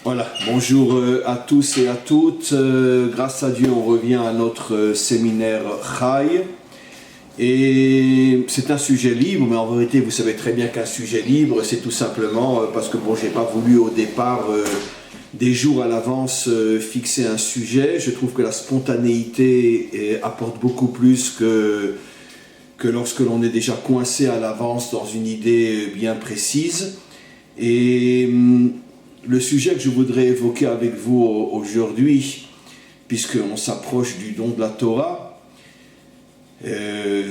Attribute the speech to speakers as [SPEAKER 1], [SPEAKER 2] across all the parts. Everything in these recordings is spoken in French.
[SPEAKER 1] Voilà, bonjour à tous et à toutes. Grâce à Dieu, on revient à notre séminaire Chai. Et c'est un sujet libre, mais en vérité, vous savez très bien qu'un sujet libre, c'est tout simplement parce que bon, j'ai pas voulu au départ, des jours à l'avance, fixer un sujet. Je trouve que la spontanéité apporte beaucoup plus que lorsque l'on est déjà coincé à l'avance dans une idée bien précise. Et le sujet que je voudrais évoquer avec vous aujourd'hui, puisqu'on s'approche du don de la Torah,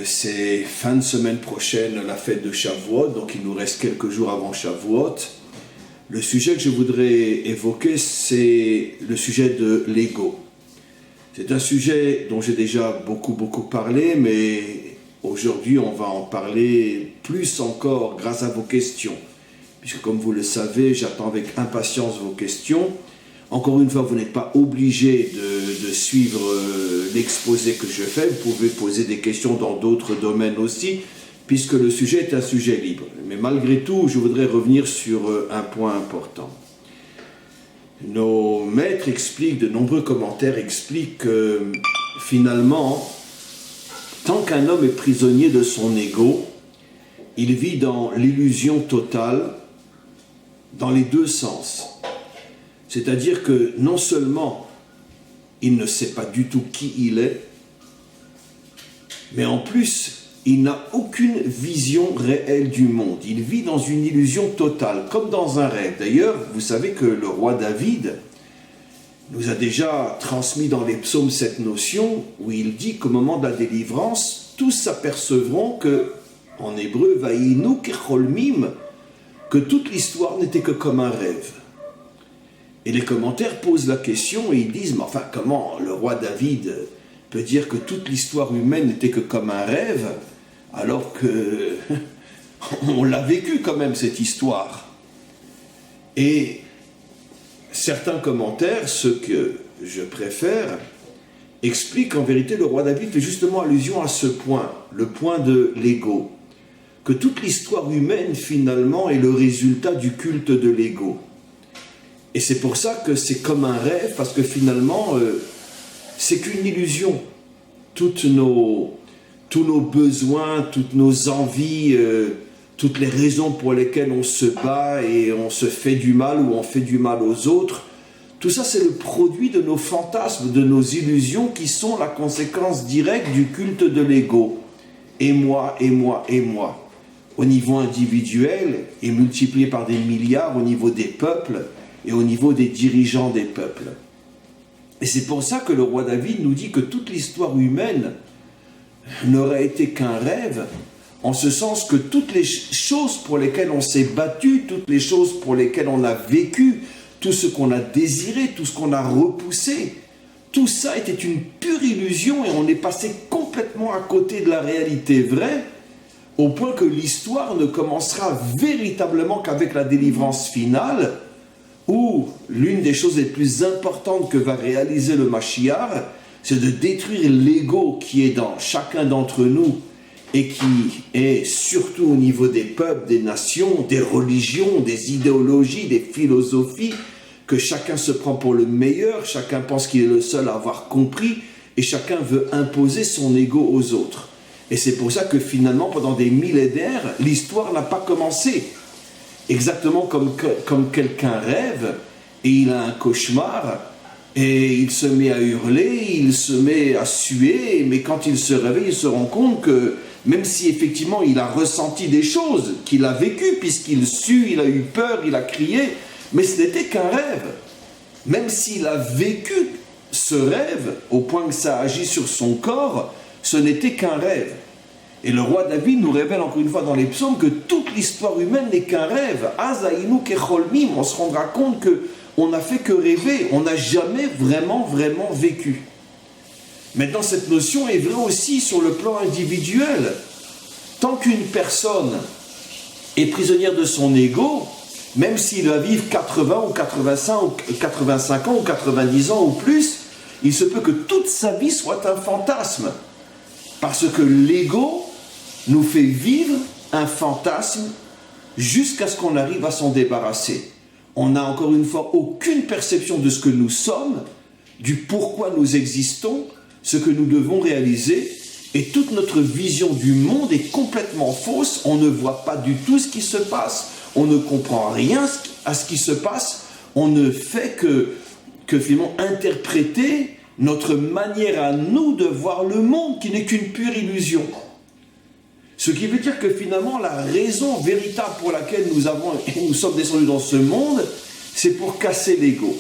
[SPEAKER 1] c'est fin de semaine prochaine la fête de Shavuot, donc il nous reste quelques jours avant Shavuot. Le sujet que je voudrais évoquer, c'est le sujet de l'ego. C'est un sujet dont j'ai déjà beaucoup parlé, mais aujourd'hui on va en parler plus encore grâce à vos questions. Puisque comme vous le savez, j'attends avec impatience vos questions. Encore une fois, vous n'êtes pas obligé de suivre l'exposé que je fais. Vous pouvez poser des questions dans d'autres domaines aussi, puisque le sujet est un sujet libre. Mais malgré tout, je voudrais revenir sur un point important. Nos maîtres expliquent, de nombreux commentaires expliquent que finalement, tant qu'un homme est prisonnier de son ego, il vit dans l'illusion totale dans les deux sens. C'est-à-dire que non seulement il ne sait pas du tout qui il est, mais en plus, il n'a aucune vision réelle du monde. Il vit dans une illusion totale, comme dans un rêve. D'ailleurs, vous savez que le roi David nous a déjà transmis dans les psaumes cette notion où il dit qu'au moment de la délivrance, tous s'apercevront que, en hébreu, « Vayinu kecholmim », que toute l'histoire n'était que comme un rêve. Et les commentaires posent la question et ils disent, mais enfin, comment le roi David peut dire que toute l'histoire humaine n'était que comme un rêve, alors que on l'a vécu quand même, cette histoire. Et certains commentaires, ceux que je préfère, expliquent qu'en vérité, le roi David fait justement allusion à ce point, le point de l'ego. Que toute l'histoire humaine, finalement, est le résultat du culte de l'ego. Et c'est pour ça que c'est comme un rêve, parce que finalement, c'est qu'une illusion. Tous nos besoins, toutes nos envies, toutes les raisons pour lesquelles on se bat et on se fait du mal ou on fait du mal aux autres, tout ça, c'est le produit de nos fantasmes, de nos illusions qui sont la conséquence directe du culte de l'ego. Et moi, et moi, et moi. Au niveau individuel et multiplié par des milliards au niveau des peuples et au niveau des dirigeants des peuples. Et c'est pour ça que le roi David nous dit que toute l'histoire humaine n'aurait été qu'un rêve, en ce sens que toutes les choses pour lesquelles on s'est battu, toutes les choses pour lesquelles on a vécu, tout ce qu'on a désiré, tout ce qu'on a repoussé, tout ça était une pure illusion et on est passé complètement à côté de la réalité vraie, au point que l'histoire ne commencera véritablement qu'avec la délivrance finale, où l'une des choses les plus importantes que va réaliser le Mashiach, c'est de détruire l'ego qui est dans chacun d'entre nous et qui est surtout au niveau des peuples, des nations, des religions, des idéologies, des philosophies, que chacun se prend pour le meilleur, chacun pense qu'il est le seul à avoir compris et chacun veut imposer son ego aux autres. Et c'est pour ça que finalement, pendant des millénaires, l'histoire n'a pas commencé. Exactement comme quelqu'un rêve, et il a un cauchemar, et il se met à hurler, il se met à suer, mais quand il se réveille, il se rend compte que, même si effectivement il a ressenti des choses, qu'il a vécues, puisqu'il sue, il a eu peur, il a crié, mais ce n'était qu'un rêve. Même s'il a vécu ce rêve, au point que ça agit sur son corps, ce n'était qu'un rêve. Et le roi David nous révèle encore une fois dans les psaumes que toute l'histoire humaine n'est qu'un rêve. Azaïnu kecholmim, on se rendra compte qu'on n'a fait que rêver, on n'a jamais vraiment vécu. Maintenant, cette notion est vraie aussi sur le plan individuel. Tant qu'une personne est prisonnière de son ego, même s'il va vivre 80 ou 85 ans ou 90 ans ou plus, il se peut que toute sa vie soit un fantasme. Parce que l'ego nous fait vivre un fantasme jusqu'à ce qu'on arrive à s'en débarrasser. On n'a encore une fois aucune perception de ce que nous sommes, du pourquoi nous existons, ce que nous devons réaliser, et toute notre vision du monde est complètement fausse. On ne voit pas du tout ce qui se passe, on ne comprend rien à ce qui se passe, on ne fait que finalement interpréter notre manière à nous de voir le monde, qui n'est qu'une pure illusion. Ce qui veut dire que finalement, la raison véritable pour laquelle nous sommes descendus dans ce monde, c'est pour casser l'ego.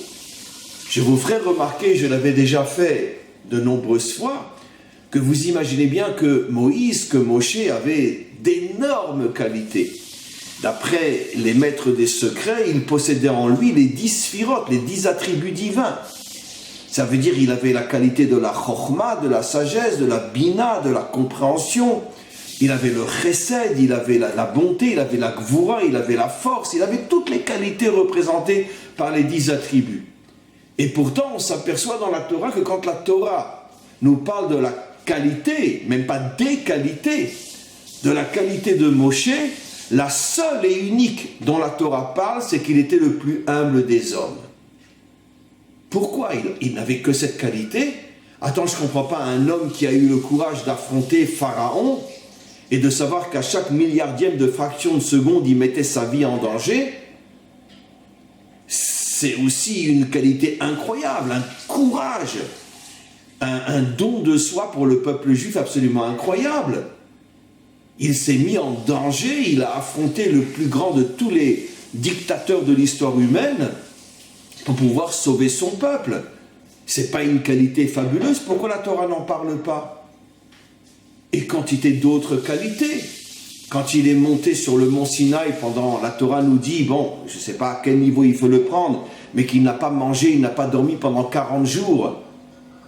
[SPEAKER 1] Je vous ferai remarquer, je l'avais déjà fait de nombreuses fois, que vous imaginez bien que Moshe avait d'énormes qualités. D'après les maîtres des secrets, il possédait en lui les 10 sphirotes, les 10 attributs divins. Ça veut dire qu'il avait la qualité de la chokhma, de la sagesse, de la bina, de la compréhension. Il avait le chesed, il avait la bonté, il avait la gvura, il avait la force, il avait toutes les qualités représentées par les 10 attributs. Et pourtant, on s'aperçoit dans la Torah que quand la Torah nous parle de la qualité, même pas des qualités, de la qualité de Moshe, la seule et unique dont la Torah parle, c'est qu'il était le plus humble des hommes. Pourquoi il n'avait que cette qualité? Attends, je ne comprends pas, un homme qui a eu le courage d'affronter Pharaon et de savoir qu'à chaque milliardième de fraction de seconde, il mettait sa vie en danger, c'est aussi une qualité incroyable, un courage, un don de soi pour le peuple juif absolument incroyable. Il s'est mis en danger, il a affronté le plus grand de tous les dictateurs de l'histoire humaine pour pouvoir sauver son peuple. C'est pas une qualité fabuleuse, pourquoi la Torah n'en parle pas? Et quantité d'autres qualités. Quand il est monté sur le mont Sinaï, la Torah nous dit, bon, je ne sais pas à quel niveau il faut le prendre, mais qu'il n'a pas mangé, il n'a pas dormi pendant 40 jours.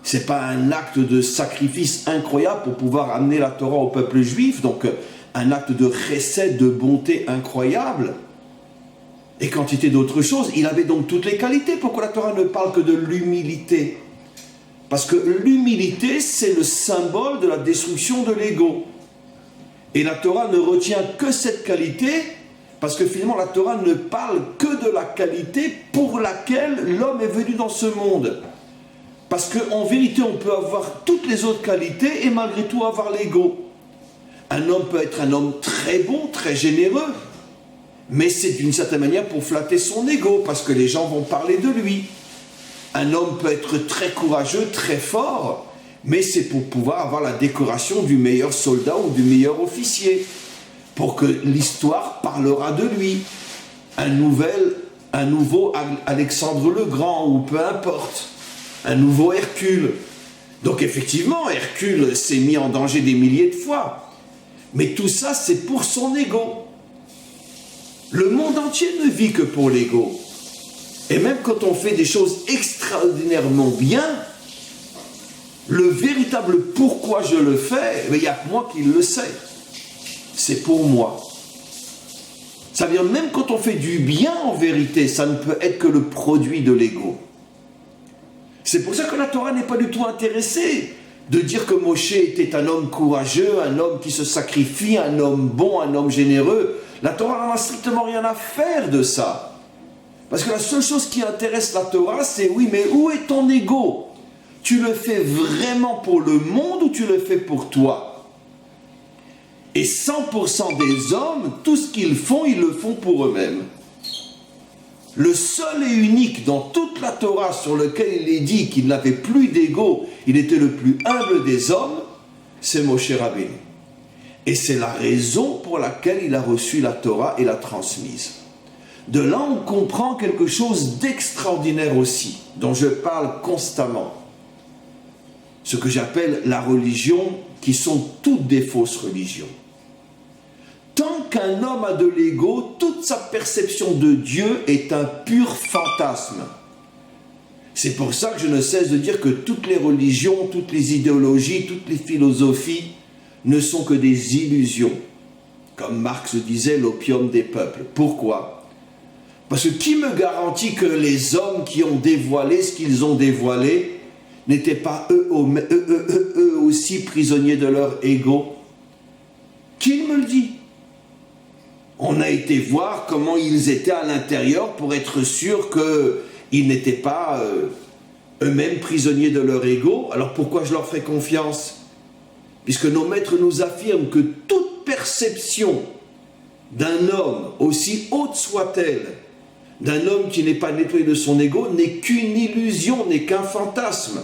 [SPEAKER 1] C'est pas un acte de sacrifice incroyable pour pouvoir amener la Torah au peuple juif, donc un acte de chesed, de bonté incroyable. Et quantité d'autres choses. Il avait donc toutes les qualités. Pourquoi la Torah ne parle que de l'humilité? Parce que l'humilité, c'est le symbole de la destruction de l'ego. Et la Torah ne retient que cette qualité, parce que finalement la Torah ne parle que de la qualité pour laquelle l'homme est venu dans ce monde. Parce qu'en vérité, on peut avoir toutes les autres qualités et malgré tout avoir l'ego. Un homme peut être un homme très bon, très généreux, mais c'est d'une certaine manière pour flatter son ego, parce que les gens vont parler de lui. Un homme peut être très courageux, très fort, mais c'est pour pouvoir avoir la décoration du meilleur soldat ou du meilleur officier, pour que l'histoire parlera de lui. Un nouveau Alexandre le Grand, ou peu importe. Un nouveau Hercule. Donc effectivement, Hercule s'est mis en danger des milliers de fois. Mais tout ça, c'est pour son ego. Le monde entier ne vit que pour l'ego. Et même quand on fait des choses extraordinairement bien, le véritable pourquoi je le fais, il n'y a que moi qui le sais. C'est pour moi. Ça veut dire même quand on fait du bien en vérité, ça ne peut être que le produit de l'ego. C'est pour ça que la Torah n'est pas du tout intéressée de dire que Moshe était un homme courageux, un homme qui se sacrifie, un homme bon, un homme généreux. La Torah n'en a strictement rien à faire de ça. Parce que la seule chose qui intéresse la Torah, c'est oui, mais où est ton ego? Tu le fais vraiment pour le monde ou tu le fais pour toi? Et 100% des hommes, tout ce qu'ils font, ils le font pour eux-mêmes. Le seul et unique dans toute la Torah sur lequel il est dit qu'il n'avait plus d'ego, il était le plus humble des hommes, c'est Moshe Rabbeinu. Et c'est la raison pour laquelle il a reçu la Torah et l'a transmise. De là, on comprend quelque chose d'extraordinaire aussi, dont je parle constamment. Ce que j'appelle la religion, qui sont toutes des fausses religions. Tant qu'un homme a de l'ego, toute sa perception de Dieu est un pur fantasme. C'est pour ça que je ne cesse de dire que toutes les religions, toutes les idéologies, toutes les philosophies ne sont que des illusions. Comme Marx disait, l'opium des peuples. Pourquoi? Parce que qui me garantit que les hommes qui ont dévoilé ce qu'ils ont dévoilé n'étaient pas eux aussi prisonniers de leur ego? Qui me le dit? On a été voir comment ils étaient à l'intérieur pour être sûr qu'ils n'étaient pas eux-mêmes prisonniers de leur ego. Alors pourquoi je leur ferai confiance? Puisque nos maîtres nous affirment que toute perception d'un homme, aussi haute soit-elle, d'un homme qui n'est pas nettoyé de son ego, n'est qu'une illusion, n'est qu'un fantasme.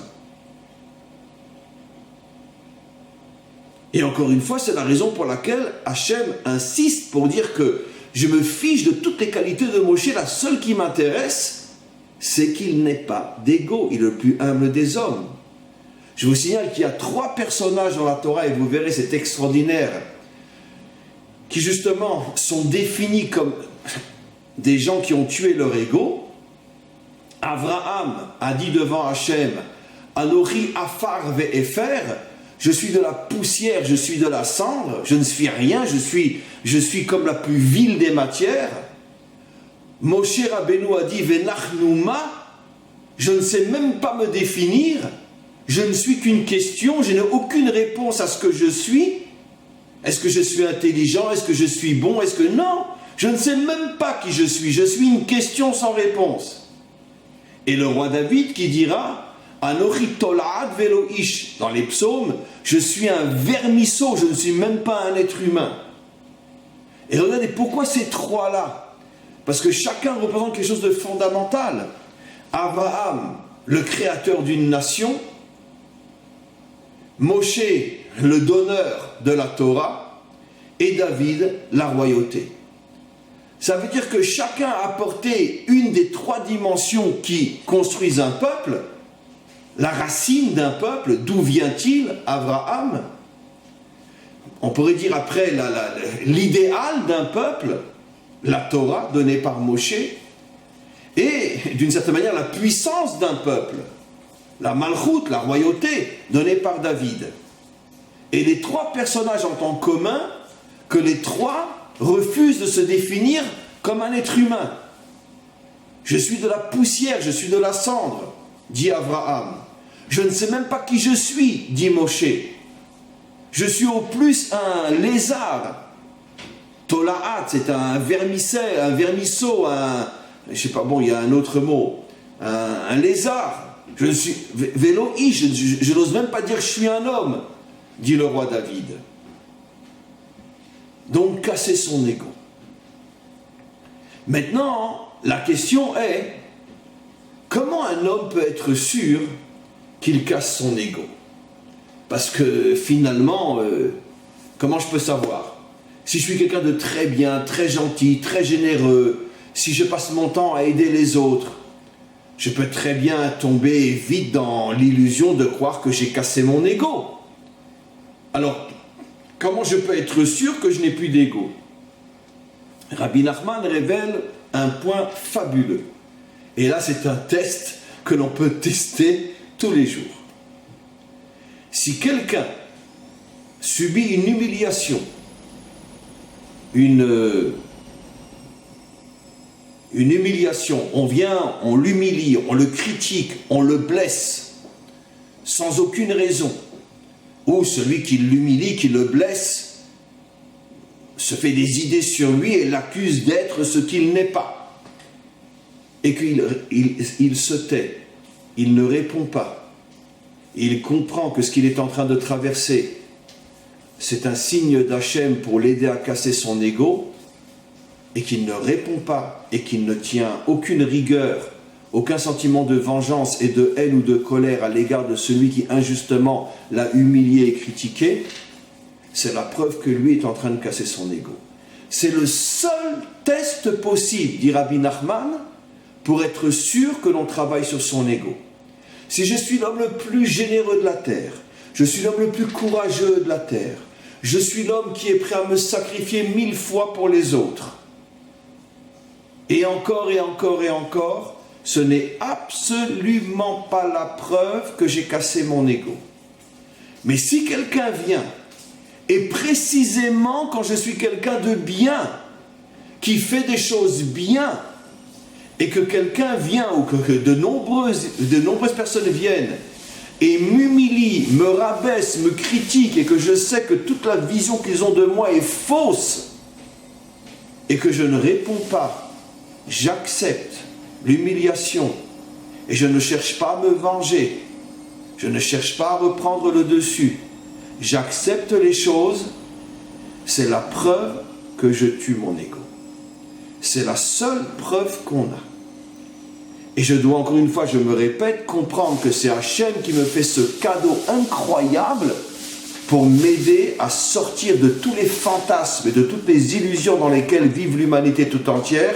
[SPEAKER 1] Et encore une fois, c'est la raison pour laquelle Hachem insiste pour dire que je me fiche de toutes les qualités de Moshe, la seule qui m'intéresse, c'est qu'il n'ait pas d'ego, il est le plus humble des hommes. Je vous signale qu'il y a 3 personnages dans la Torah, et vous verrez, c'est extraordinaire, qui justement sont définis comme des gens qui ont tué leur ego. Abraham a dit devant Hachem, Anori afar ve'efer, je suis de la poussière, je suis de la cendre, je ne suis rien, je suis comme la plus vile des matières. Moshe Rabbeinu a dit Venachnouma, je ne sais même pas me définir, je ne suis qu'une question, je n'ai aucune réponse à ce que je suis. Est-ce que je suis intelligent? Est-ce que je suis bon? Est-ce que non? Je ne sais même pas qui je suis une question sans réponse. Et le roi David qui dira Anochi tolad velo ish, dans les psaumes, je suis un vermisseau, je ne suis même pas un être humain. Et regardez, pourquoi ces 3-là? Parce que chacun représente quelque chose de fondamental. Abraham, le créateur d'une nation, Moshe, le donneur de la Torah, et David, la royauté. Ça veut dire que chacun a apporté une des 3 dimensions qui construisent un peuple, la racine d'un peuple, d'où vient-il, Abraham? On pourrait dire après l'idéal d'un peuple, la Torah donnée par Moshe, et d'une certaine manière la puissance d'un peuple, la Malchut, la royauté donnée par David. Et les 3 personnages ont en commun que les 3 refusent de se définir comme un être humain. Je suis de la poussière, je suis de la cendre, dit Abraham. Je ne sais même pas qui je suis, dit Moshe. Je suis au plus un lézard. Tolaat, c'est un vermisseau, je sais pas, bon, il y a un autre mot, un lézard. Je suis Véloï, je n'ose même pas dire que je suis un homme, dit le roi David. Donc, casser son ego. Maintenant, la question est, comment un homme peut être sûr qu'il casse son ego? Parce que finalement, comment je peux savoir? Si je suis quelqu'un de très bien, très gentil, très généreux, si je passe mon temps à aider les autres, je peux très bien tomber vite dans l'illusion de croire que j'ai cassé mon ego. Alors, comment je peux être sûr que je n'ai plus d'ego? Rabbi Nachman révèle un point fabuleux. Et là, c'est un test que l'on peut tester tous les jours. Si quelqu'un subit une humiliation, une humiliation, on vient, on l'humilie, on le critique, on le blesse, sans aucune raison, ou celui qui l'humilie, qui le blesse, se fait des idées sur lui et l'accuse d'être ce qu'il n'est pas, et qu'il se tait, il ne répond pas, il comprend que ce qu'il est en train de traverser, c'est un signe d'Hachem pour l'aider à casser son ego, et qu'il ne répond pas, et qu'il ne tient aucune rigueur, aucun sentiment de vengeance et de haine ou de colère à l'égard de celui qui injustement l'a humilié et critiqué, c'est la preuve que lui est en train de casser son ego. C'est le seul test possible, dit Rabbi Nachman, pour être sûr que l'on travaille sur son ego. Si je suis l'homme le plus généreux de la terre, je suis l'homme le plus courageux de la terre, je suis l'homme qui est prêt à me sacrifier 1000 fois pour les autres, et encore et encore et encore, ce n'est absolument pas la preuve que j'ai cassé mon ego. Mais si quelqu'un vient, et précisément quand je suis quelqu'un de bien, qui fait des choses bien, et que quelqu'un vient, ou que de nombreuses personnes viennent, et m'humilient, me rabaissent, me critiquent, et que je sais que toute la vision qu'ils ont de moi est fausse, et que je ne réponds pas, j'accepte l'humiliation et je ne cherche pas à me venger, je ne cherche pas à reprendre le dessus, j'accepte les choses, c'est la preuve que je tue mon ego. C'est la seule preuve qu'on a. Et je dois encore une fois, je me répète, comprendre que c'est Hachem qui me fait ce cadeau incroyable pour m'aider à sortir de tous les fantasmes et de toutes les illusions dans lesquelles vive l'humanité tout entière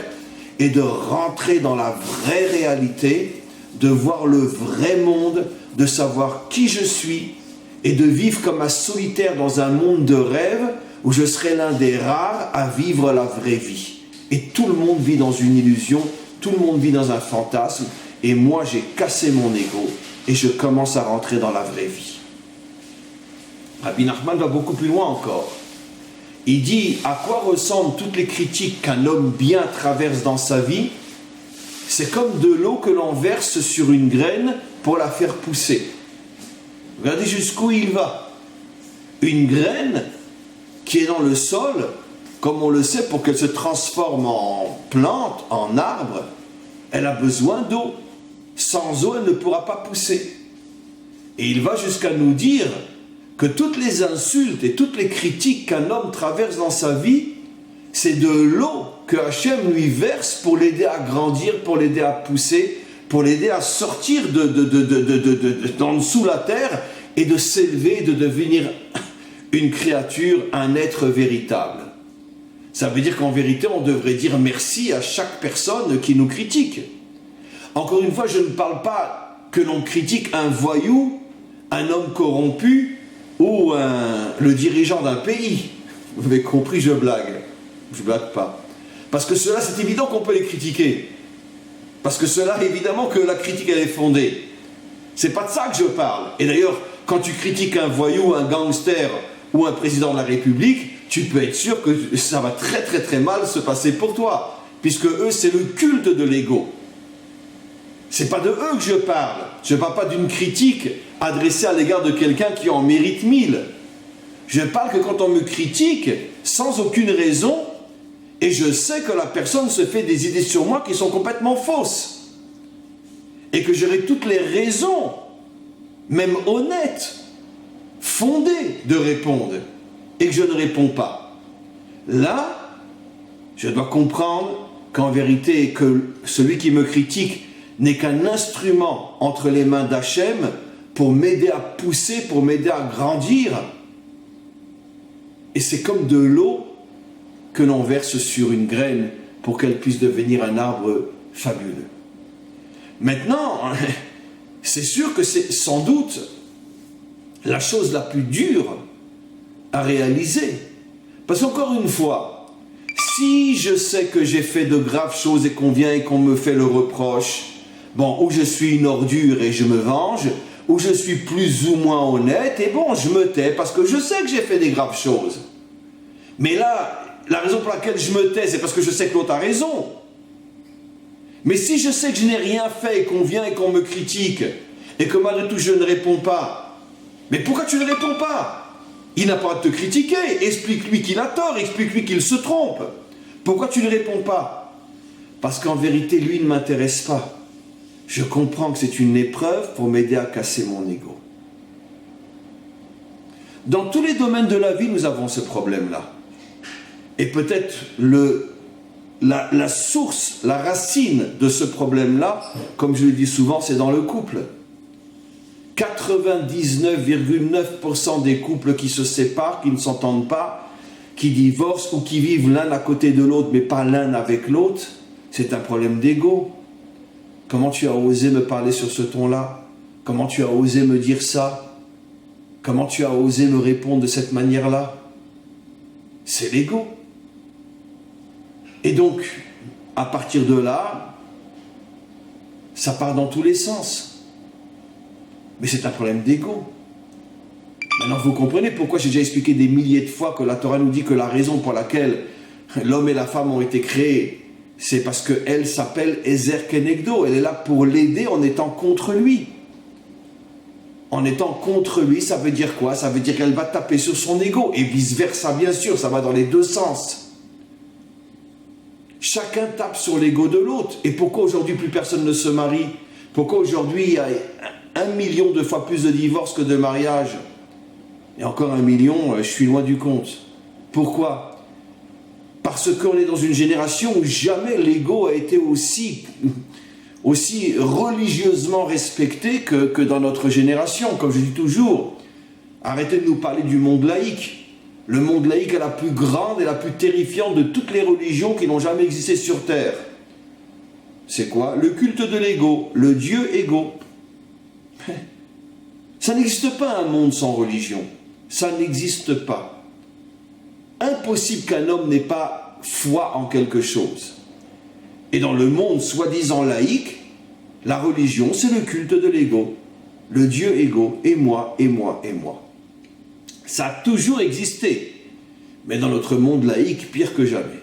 [SPEAKER 1] et de rentrer dans la vraie réalité, de voir le vrai monde, de savoir qui je suis et de vivre comme un solitaire dans un monde de rêve où je serai l'un des rares à vivre la vraie vie. Et tout le monde vit dans une illusion, tout le monde vit dans un fantasme, et moi j'ai cassé mon ego et je commence à rentrer dans la vraie vie. Rabbi Nachman va beaucoup plus loin encore. Il dit à quoi ressemblent toutes les critiques qu'un homme bien traverse dans sa vie. C'est comme de l'eau que l'on verse sur une graine pour la faire pousser. Regardez jusqu'où il va. Une graine qui est dans le sol, comme on le sait, pour qu'elle se transforme en plante, en arbre, elle a besoin d'eau. Sans eau, elle ne pourra pas pousser. Et il va jusqu'à nous dire que toutes les insultes et toutes les critiques qu'un homme traverse dans sa vie, c'est de l'eau que Hachem lui verse pour l'aider à grandir, pour l'aider à pousser, pour l'aider à sortir d'en dessous la terre et de s'élever, de devenir une créature, un être véritable. Ça veut dire qu'en vérité, on devrait dire merci à chaque personne qui nous critique. Encore une fois, je ne parle pas que l'on critique un voyou, un homme corrompu ou le dirigeant d'un pays. Vous avez compris, je blague. Je blague pas. Parce que cela, c'est évident qu'on peut les critiquer. Parce que cela, évidemment que la critique, elle est fondée. C'est pas de ça que je parle. Et d'ailleurs, quand tu critiques un voyou, un gangster ou un président de la République, tu peux être sûr que ça va très très très mal se passer pour toi. Puisque eux, c'est le culte de l'ego. C'est pas de eux que je parle. Je ne parle pas d'une critique adressée à l'égard de quelqu'un qui en mérite 1000. Je parle que quand on me critique, sans aucune raison, et je sais que la personne se fait des idées sur moi qui sont complètement fausses, et que j'aurai toutes les raisons, même honnêtes, fondées, de répondre, et que je ne réponds pas. Là, je dois comprendre qu'en vérité, que celui qui me critique n'est qu'un instrument entre les mains d'Hachem pour m'aider à pousser, pour m'aider à grandir. Et c'est comme de l'eau que l'on verse sur une graine pour qu'elle puisse devenir un arbre fabuleux. Maintenant, c'est sûr que c'est sans doute la chose la plus dure à réaliser. Parce qu'encore une fois, si je sais que j'ai fait de graves choses et qu'on vient et qu'on me fait le reproche, bon, ou je suis une ordure et je me venge, ou je suis plus ou moins honnête, et bon, je me tais parce que je sais que j'ai fait des graves choses. Mais là, la raison pour laquelle je me tais, c'est parce que je sais que l'autre a raison. Mais si je sais que je n'ai rien fait et qu'on vient et qu'on me critique, et que malgré tout je ne réponds pas, mais pourquoi tu ne réponds pas? Il n'a pas à te critiquer, explique-lui qu'il a tort, explique-lui qu'il se trompe. Pourquoi tu ne réponds pas? Parce qu'en vérité, lui ne m'intéresse pas. Je comprends que c'est une épreuve pour m'aider à casser mon ego. Dans tous les domaines de la vie, nous avons ce problème-là. Et peut-être la source, la racine de ce problème-là, comme je le dis souvent, c'est dans le couple. 99,9% des couples qui se séparent, qui ne s'entendent pas, qui divorcent ou qui vivent l'un à côté de l'autre, mais pas l'un avec l'autre, c'est un problème d'ego. Comment tu as osé me parler sur ce ton-là? Comment tu as osé me dire ça? Comment tu as osé me répondre de cette manière-là? C'est l'ego. Et donc, à partir de là, ça part dans tous les sens. Mais c'est un problème d'ego. Maintenant, vous comprenez pourquoi j'ai déjà expliqué des milliers de fois que la Torah nous dit que la raison pour laquelle l'homme et la femme ont été créés, c'est parce qu'elle s'appelle Ezer Kenegdo. Elle est là pour l'aider en étant contre lui. En étant contre lui, ça veut dire quoi? Ça veut dire qu'elle va taper sur son ego. Et vice-versa, bien sûr, ça va dans les deux sens. Chacun tape sur l'ego de l'autre. Et pourquoi aujourd'hui plus personne ne se marie? Pourquoi aujourd'hui il y a 1 million de fois plus de divorces que de mariages? Et encore 1 million, je suis loin du compte. Pourquoi? Parce qu'on est dans une génération où jamais l'ego a été aussi religieusement respecté que dans notre génération. Comme je dis toujours, arrêtez de nous parler du monde laïque. Le monde laïque est la plus grande et la plus terrifiante de toutes les religions qui n'ont jamais existé sur Terre. C'est quoi? Le culte de l'ego, le Dieu égo. Ça n'existe pas un monde sans religion. Ça n'existe pas. Impossible qu'un homme n'ait pas foi en quelque chose. Et dans le monde soi-disant laïque, la religion, c'est le culte de l'ego. Le Dieu égo, et moi, et moi, et moi. Ça a toujours existé, mais dans notre monde laïque, pire que jamais.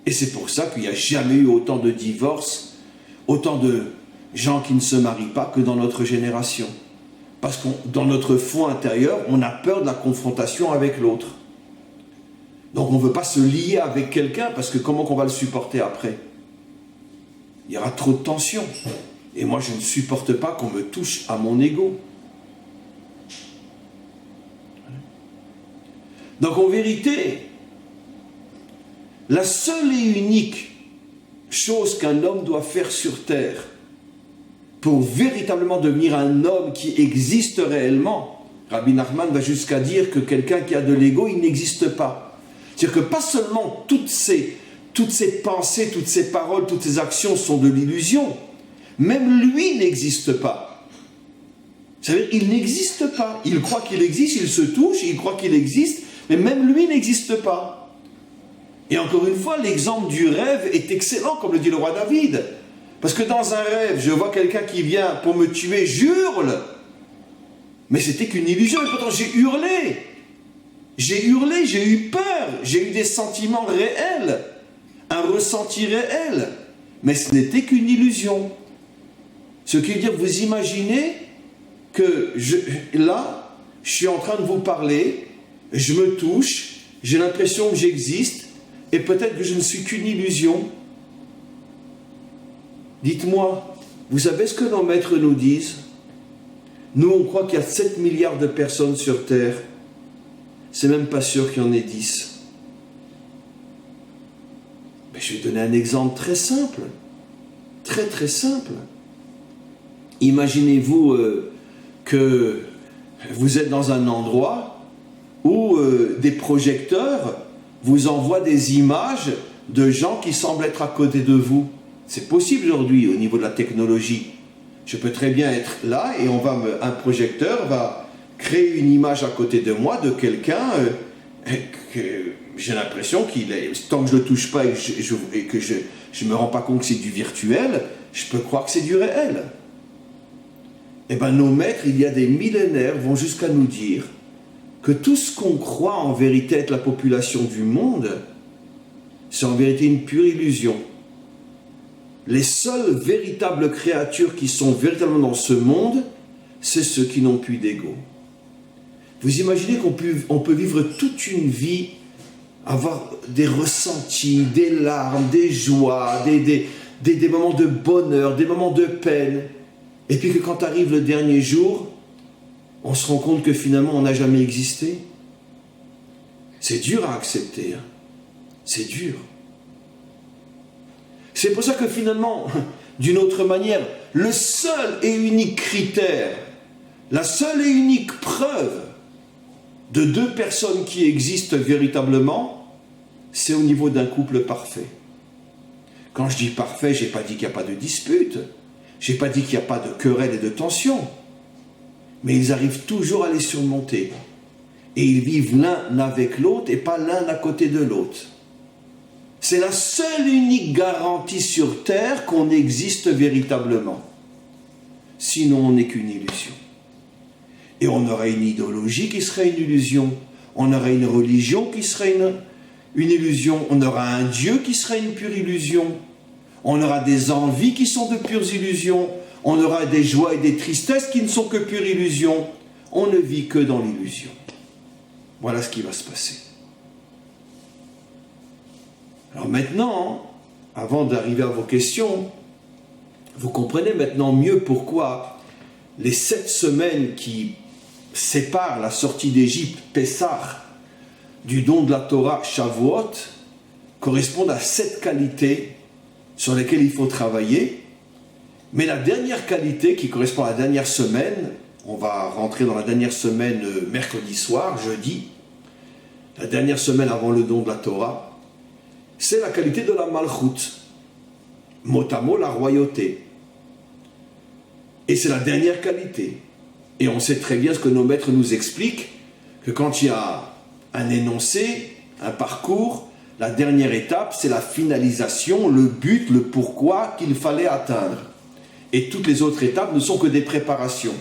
[SPEAKER 1] Et c'est pour ça qu'il n'y a jamais eu autant de divorces, autant de gens qui ne se marient pas que dans notre génération. Parce que dans notre fond intérieur, on a peur de la confrontation avec l'autre. Donc on ne veut pas se lier avec quelqu'un, parce que comment qu'on va le supporter après? Il y aura trop de tension. Et moi, je ne supporte pas qu'on me touche à mon ego. Donc en vérité, la seule et unique chose qu'un homme doit faire sur terre pour véritablement devenir un homme qui existe réellement, Rabbi Nachman va jusqu'à dire que quelqu'un qui a de l'ego, il n'existe pas. C'est-à-dire que pas seulement toutes ces pensées, toutes ces paroles, toutes ces actions sont de l'illusion, même lui n'existe pas. C'est-à-dire qu'il n'existe pas. Il croit qu'il existe, il se touche, il croit qu'il existe, mais même lui n'existe pas. Et encore une fois, l'exemple du rêve est excellent, comme le dit le roi David. Parce que dans un rêve, je vois quelqu'un qui vient pour me tuer, j'hurle. Mais c'était qu'une illusion, et pourtant j'ai hurlé. J'ai hurlé, j'ai eu peur, j'ai eu des sentiments réels, un ressenti réel. Mais ce n'était qu'une illusion. Ce qui veut dire, vous imaginez que là, je suis en train de vous parler, je me touche, j'ai l'impression que j'existe, et peut-être que je ne suis qu'une illusion. Dites-moi, vous savez ce que nos maîtres nous disent? Nous, on croit qu'il y a 7 milliards de personnes sur Terre. C'est même pas sûr qu'il y en ait 10. Mais je vais donner un exemple très simple. Très très simple. Imaginez-vous que vous êtes dans un endroit où des projecteurs vous envoient des images de gens qui semblent être à côté de vous. C'est possible aujourd'hui au niveau de la technologie. Je peux très bien être là et un projecteur va créer une image à côté de moi de quelqu'un que j'ai l'impression qu'il est... Tant que je ne le touche pas et que je ne me rends pas compte que c'est du virtuel, je peux croire que c'est du réel. Eh bien, nos maîtres, il y a des millénaires, vont jusqu'à nous dire que tout ce qu'on croit en vérité être la population du monde, c'est en vérité une pure illusion. Les seules véritables créatures qui sont véritablement dans ce monde, c'est ceux qui n'ont plus d'ego. Vous imaginez qu'on peut vivre toute une vie, avoir des ressentis, des larmes, des joies, des moments de bonheur, des moments de peine, et puis que quand arrive le dernier jour, on se rend compte que finalement on n'a jamais existé. C'est dur à accepter, hein. C'est dur. C'est pour ça que finalement, d'une autre manière, le seul et unique critère, la seule et unique preuve de deux personnes qui existent véritablement, c'est au niveau d'un couple parfait. Quand je dis parfait, je n'ai pas dit qu'il n'y a pas de dispute, je n'ai pas dit qu'il n'y a pas de querelle et de tension, mais ils arrivent toujours à les surmonter. Et ils vivent l'un avec l'autre et pas l'un à côté de l'autre. C'est la seule unique garantie sur Terre qu'on existe véritablement. Sinon, on n'est qu'une illusion. Et on aurait une idéologie qui serait une illusion. On aurait une religion qui serait une illusion. On aura un Dieu qui serait une pure illusion. On aura des envies qui sont de pures illusions. On aura des joies et des tristesses qui ne sont que pure illusion. On ne vit que dans l'illusion. Voilà ce qui va se passer. Alors maintenant, avant d'arriver à vos questions, vous comprenez maintenant mieux pourquoi les 7 semaines qui séparent la sortie d'Égypte, Pessah, du don de la Torah, Shavuot, correspondent à 7 qualités sur lesquelles il faut travailler. Mais la dernière qualité qui correspond à la dernière semaine, on va rentrer dans la dernière semaine mercredi soir, jeudi, la dernière semaine avant le don de la Torah, c'est la qualité de la Malchut, mot à mot la royauté. Et c'est la dernière qualité. Et on sait très bien ce que nos maîtres nous expliquent, que quand il y a un énoncé, un parcours, la dernière étape, c'est la finalisation, le but, le pourquoi qu'il fallait atteindre. Et toutes les autres étapes ne sont que des préparations.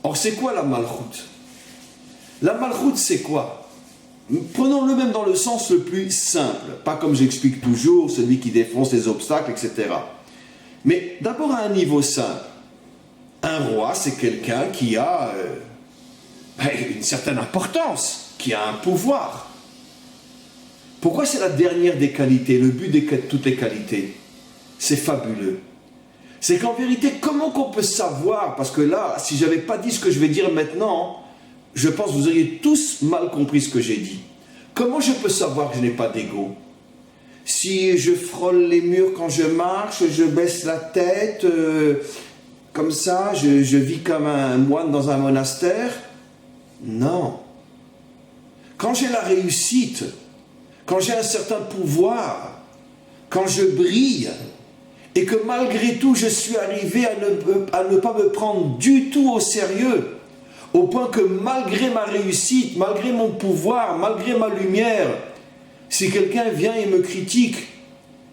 [SPEAKER 1] Or, c'est quoi la Malchut? La Malchut, c'est quoi? Prenons-le même dans le sens le plus simple, pas comme j'explique toujours, celui qui défonce les obstacles, etc. Mais d'abord à un niveau simple. Un roi, c'est quelqu'un qui a une certaine importance, qui a un pouvoir. Pourquoi c'est la dernière des qualités, le but de toutes les qualités? C'est fabuleux. C'est qu'en vérité, comment qu'on peut savoir? Parce que là, si je n'avais pas dit ce que je vais dire maintenant, je pense que vous auriez tous mal compris ce que j'ai dit. Comment je peux savoir que je n'ai pas d'ego? Si je frôle les murs quand je marche, je baisse la tête, comme ça, je vis comme un moine dans un monastère? Non. Quand j'ai la réussite, quand j'ai un certain pouvoir, quand je brille, et que malgré tout, je suis arrivé à ne pas me prendre du tout au sérieux, au point que malgré ma réussite, malgré mon pouvoir, malgré ma lumière, si quelqu'un vient et me critique,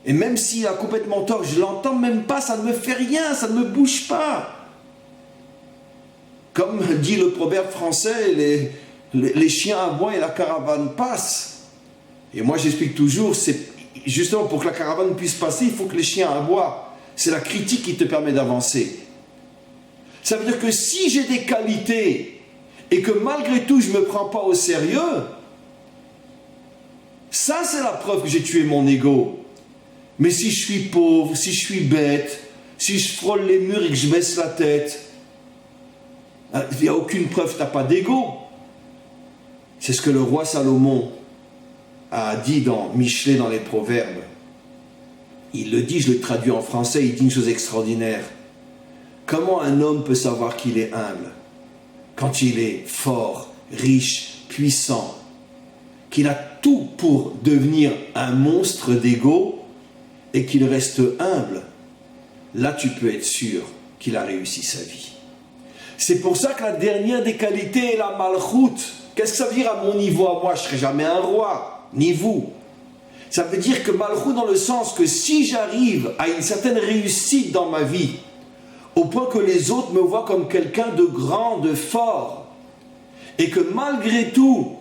[SPEAKER 1] et même s'il a complètement tort, je ne l'entends même pas, ça ne me fait rien, ça ne me bouge pas. Comme dit le proverbe français, les chiens aboient et la caravane passe. Et moi j'explique toujours, c'est justement pour que la caravane puisse passer, il faut que les chiens aboient. C'est la critique qui te permet d'avancer. Ça veut dire que si j'ai des qualités et que malgré tout je ne me prends pas au sérieux, ça c'est la preuve que j'ai tué mon ego. Mais si je suis pauvre, si je suis bête, si je frôle les murs et que je baisse la tête, il n'y a aucune preuve que tu n'as pas d'ego. C'est ce que le roi Salomon a dit dans Michelet, dans les Proverbes. Il le dit, je le traduis en français, il dit une chose extraordinaire. Comment un homme peut savoir qu'il est humble quand il est fort, riche, puissant, qu'il a tout pour devenir un monstre d'ego et qu'il reste humble? Là, tu peux être sûr qu'il a réussi sa vie. C'est pour ça que la dernière des qualités est la Malchut. Qu'est-ce que ça veut dire à mon niveau, à moi? Je ne serai jamais un roi, ni vous. Ça veut dire que Malchut dans le sens que si j'arrive à une certaine réussite dans ma vie, au point que les autres me voient comme quelqu'un de grand, de fort, et que malgré tout,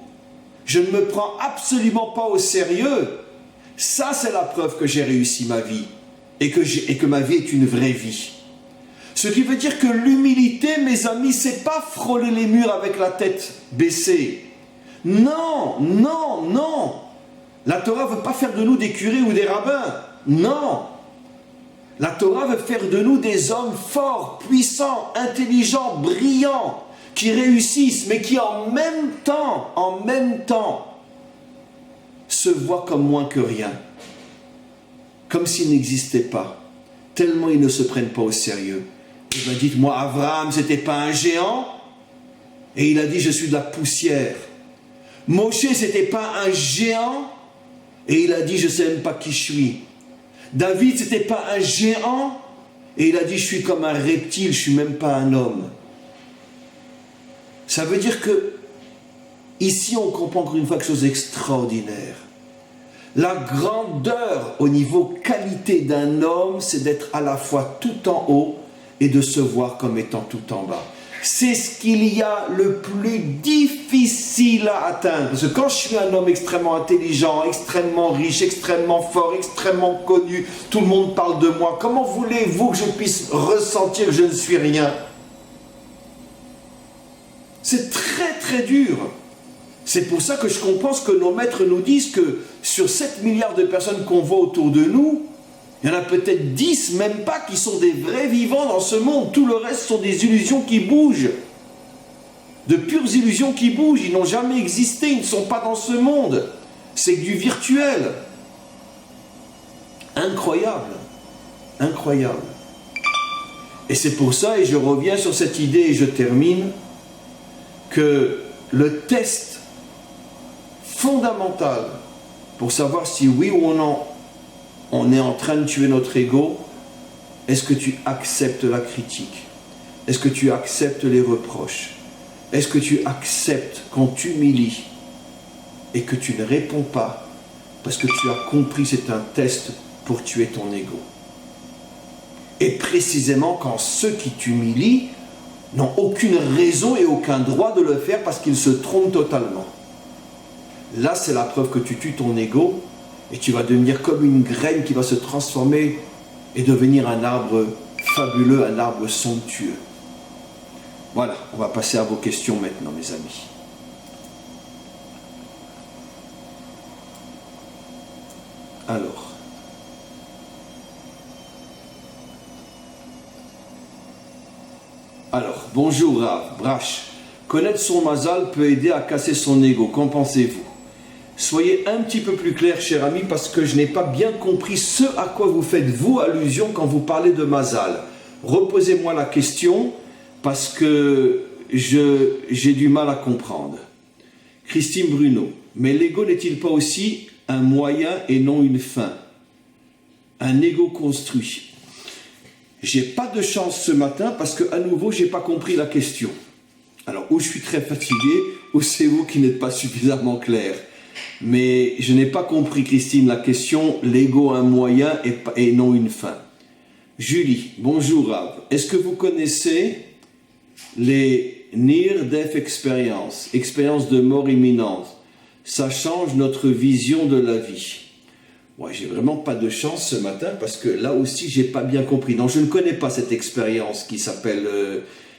[SPEAKER 1] je ne me prends absolument pas au sérieux, ça c'est la preuve que j'ai réussi ma vie, et que ma vie est une vraie vie. Ce qui veut dire que l'humilité, mes amis, c'est pas frôler les murs avec la tête baissée. Non, non, non. La Torah ne veut pas faire de nous des curés ou des rabbins. Non. La Torah veut faire de nous des hommes forts, puissants, intelligents, brillants, qui réussissent, mais qui en même temps, se voient comme moins que rien. Comme s'ils n'existaient pas. Tellement ils ne se prennent pas au sérieux. Et bien dites-moi, Abraham, c'était pas un géant? Et il a dit, je suis de la poussière. Moshe, c'était pas un géant? Et il a dit, je sais même pas qui je suis. David, c'était pas un géant? Et il a dit, je suis comme un reptile, je suis même pas un homme. Ça veut dire que, ici, on comprend encore une fois quelque chose d'extraordinaire. La grandeur au niveau qualité d'un homme, c'est d'être à la fois tout en haut et de se voir comme étant tout en bas. C'est ce qu'il y a le plus difficile à atteindre. Parce que quand je suis un homme extrêmement intelligent, extrêmement riche, extrêmement fort, extrêmement connu, tout le monde parle de moi, comment voulez-vous que je puisse ressentir que je ne suis rien? C'est très très dur. C'est pour ça que je comprends ce que nos maîtres nous disent, que sur 7 milliards de personnes qu'on voit autour de nous, il y en a peut-être 10, même pas, qui sont des vrais vivants dans ce monde. Tout le reste sont des illusions qui bougent. De pures illusions qui bougent. Ils n'ont jamais existé, ils ne sont pas dans ce monde. C'est du virtuel. Incroyable. Incroyable. Et c'est pour ça, et je reviens sur cette idée et je termine, que le test fondamental pour savoir si oui ou non on est en train de tuer notre ego, est-ce que tu acceptes la critique? Est-ce que tu acceptes les reproches? Est-ce que tu acceptes qu'on t'humilie et que tu ne réponds pas parce que tu as compris c'est un test pour tuer ton ego? Et précisément quand ceux qui t'humilient n'ont aucune raison et aucun droit de le faire parce qu'ils se trompent totalement. Là, c'est la preuve que tu tues ton ego et tu vas devenir comme une graine qui va se transformer et devenir un arbre fabuleux, un arbre somptueux. Voilà, on va passer à vos questions maintenant, mes amis. Alors, bonjour Rav, Brash. Connaître son mazal peut aider à casser son ego, qu'en pensez-vous? Soyez un petit peu plus clair, cher ami, parce que je n'ai pas bien compris ce à quoi vous faites, vous, allusion quand vous parlez de mazal. Reposez-moi la question, parce que j'ai du mal à comprendre. Christine Bruno, mais l'ego n'est-il pas aussi un moyen et non une fin? Un ego construit. J'ai pas de chance ce matin parce que à nouveau j'ai pas compris la question. Alors ou je suis très fatigué ou c'est vous qui n'êtes pas suffisamment clair. Mais je n'ai pas compris, Christine, la question, l'ego un moyen et non une fin. Julie, bonjour Rav. Est-ce que vous connaissez les Near Death Experience, expérience de mort imminente? Ça change notre vision de la vie. Ouais, j'ai vraiment pas de chance ce matin parce que là aussi j'ai pas bien compris. Non, je ne connais pas cette expérience qui s'appelle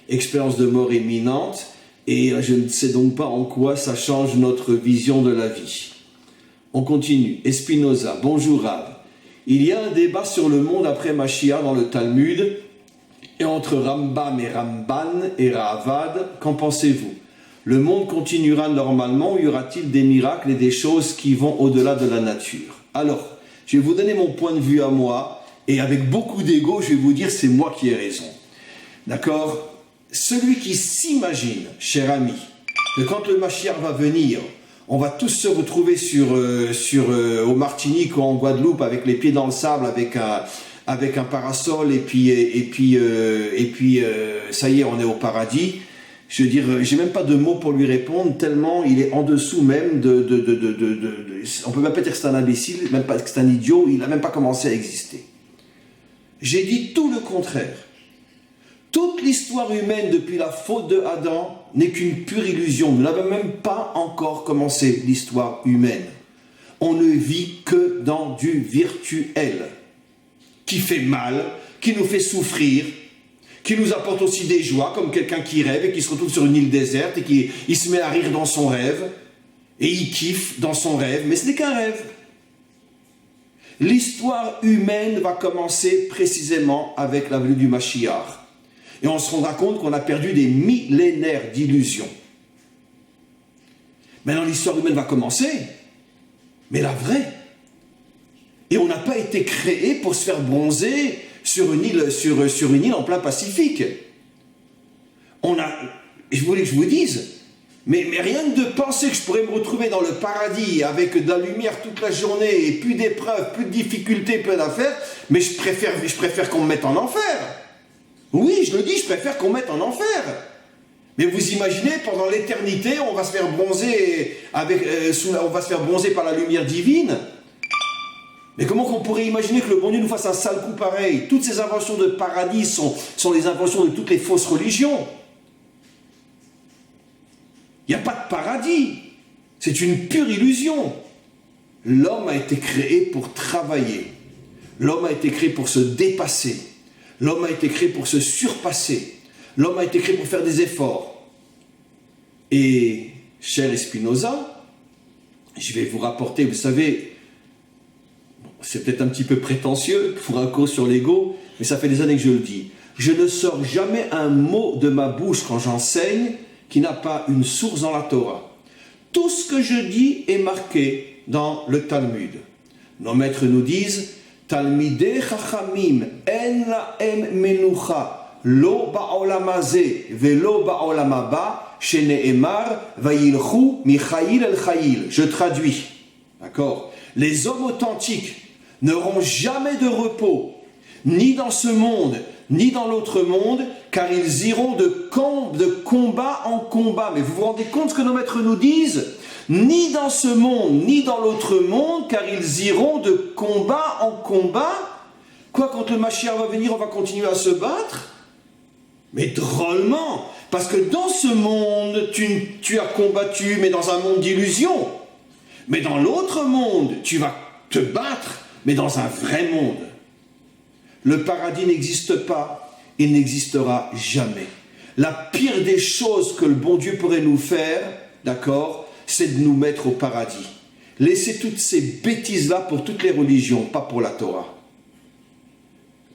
[SPEAKER 1] expérience de mort imminente et je ne sais donc pas en quoi ça change notre vision de la vie. On continue. Espinoza, bonjour Rav. Il y a un débat sur le monde après Mashiach dans le Talmud et entre Rambam et Ramban et Ravad. Qu'en pensez-vous? Le monde continuera normalement ou y aura-t-il des miracles et des choses qui vont au-delà de la nature? Alors, je vais vous donner mon point de vue à moi, et avec beaucoup d'ego, je vais vous dire c'est moi qui ai raison. D'accord? Celui qui s'imagine, cher ami, que quand le Mashiach va venir, on va tous se retrouver au Martinique ou en Guadeloupe avec les pieds dans le sable, avec un parasol, et puis ça y est, on est au paradis. Je veux dire, j'ai même pas de mots pour lui répondre, tellement il est en dessous même on peut même pas dire que c'est un imbécile, même pas que c'est un idiot, il n'a même pas commencé à exister. J'ai dit tout le contraire. Toute l'histoire humaine depuis la faute de Adam n'est qu'une pure illusion. Nous n'avons même pas encore commencé l'histoire humaine. On ne vit que dans du virtuel, qui fait mal, qui nous fait souffrir, qui nous apporte aussi des joies, comme quelqu'un qui rêve et qui se retrouve sur une île déserte et qui il se met à rire dans son rêve, et il kiffe dans son rêve, mais ce n'est qu'un rêve. L'histoire humaine va commencer précisément avec la venue du Mashiach. Et on se rendra compte qu'on a perdu des millénaires d'illusions. Maintenant, l'histoire humaine va commencer, mais la vraie. Et on n'a pas été créé pour se faire bronzer sur une île en plein Pacifique. Je voulais que je vous dise, mais rien que de penser que je pourrais me retrouver dans le paradis avec de la lumière toute la journée et plus d'épreuves, plus de difficultés, plein d'affaires, mais je préfère qu'on me mette en enfer. Oui, je le dis, je préfère qu'on me mette en enfer. Mais vous imaginez, pendant l'éternité, on va se faire bronzer on va se faire bronzer par la lumière divine. Mais comment qu'on pourrait imaginer que le bon Dieu nous fasse un sale coup pareil? Toutes ces inventions de paradis sont les inventions de toutes les fausses religions. Il n'y a pas de paradis. C'est une pure illusion. L'homme a été créé pour travailler. L'homme a été créé pour se dépasser. L'homme a été créé pour se surpasser. L'homme a été créé pour faire des efforts. Et, cher Espinoza, je vais vous rapporter, vous savez, c'est peut-être un petit peu prétentieux pour un cours sur l'ego, mais ça fait des années que je le dis. Je ne sors jamais un mot de ma bouche quand j'enseigne qui n'a pas une source dans la Torah. Tout ce que je dis est marqué dans le Talmud. Nos maîtres nous disent Talmidei chachamim en lahem menucha lo ba'olam hazeh velo ba'olam haba shene'emar vayilchu michail el chail. Je traduis. D'accord? Les hommes authentiques n'auront jamais de repos, ni dans ce monde, ni dans l'autre monde, car ils iront de combat en combat. Mais vous vous rendez compte ce que nos maîtres nous disent? Ni dans ce monde, ni dans l'autre monde, car ils iront de combat en combat. Quoi, quand le Mashiach va venir, on va continuer à se battre? Mais drôlement, parce que dans ce monde, tu as combattu, mais dans un monde d'illusion. Mais dans l'autre monde, tu vas te battre, mais dans un vrai monde. Le paradis n'existe pas et n'existera jamais. La pire des choses que le bon Dieu pourrait nous faire, d'accord, c'est de nous mettre au paradis. Laissez toutes ces bêtises-là pour toutes les religions, pas pour la Torah.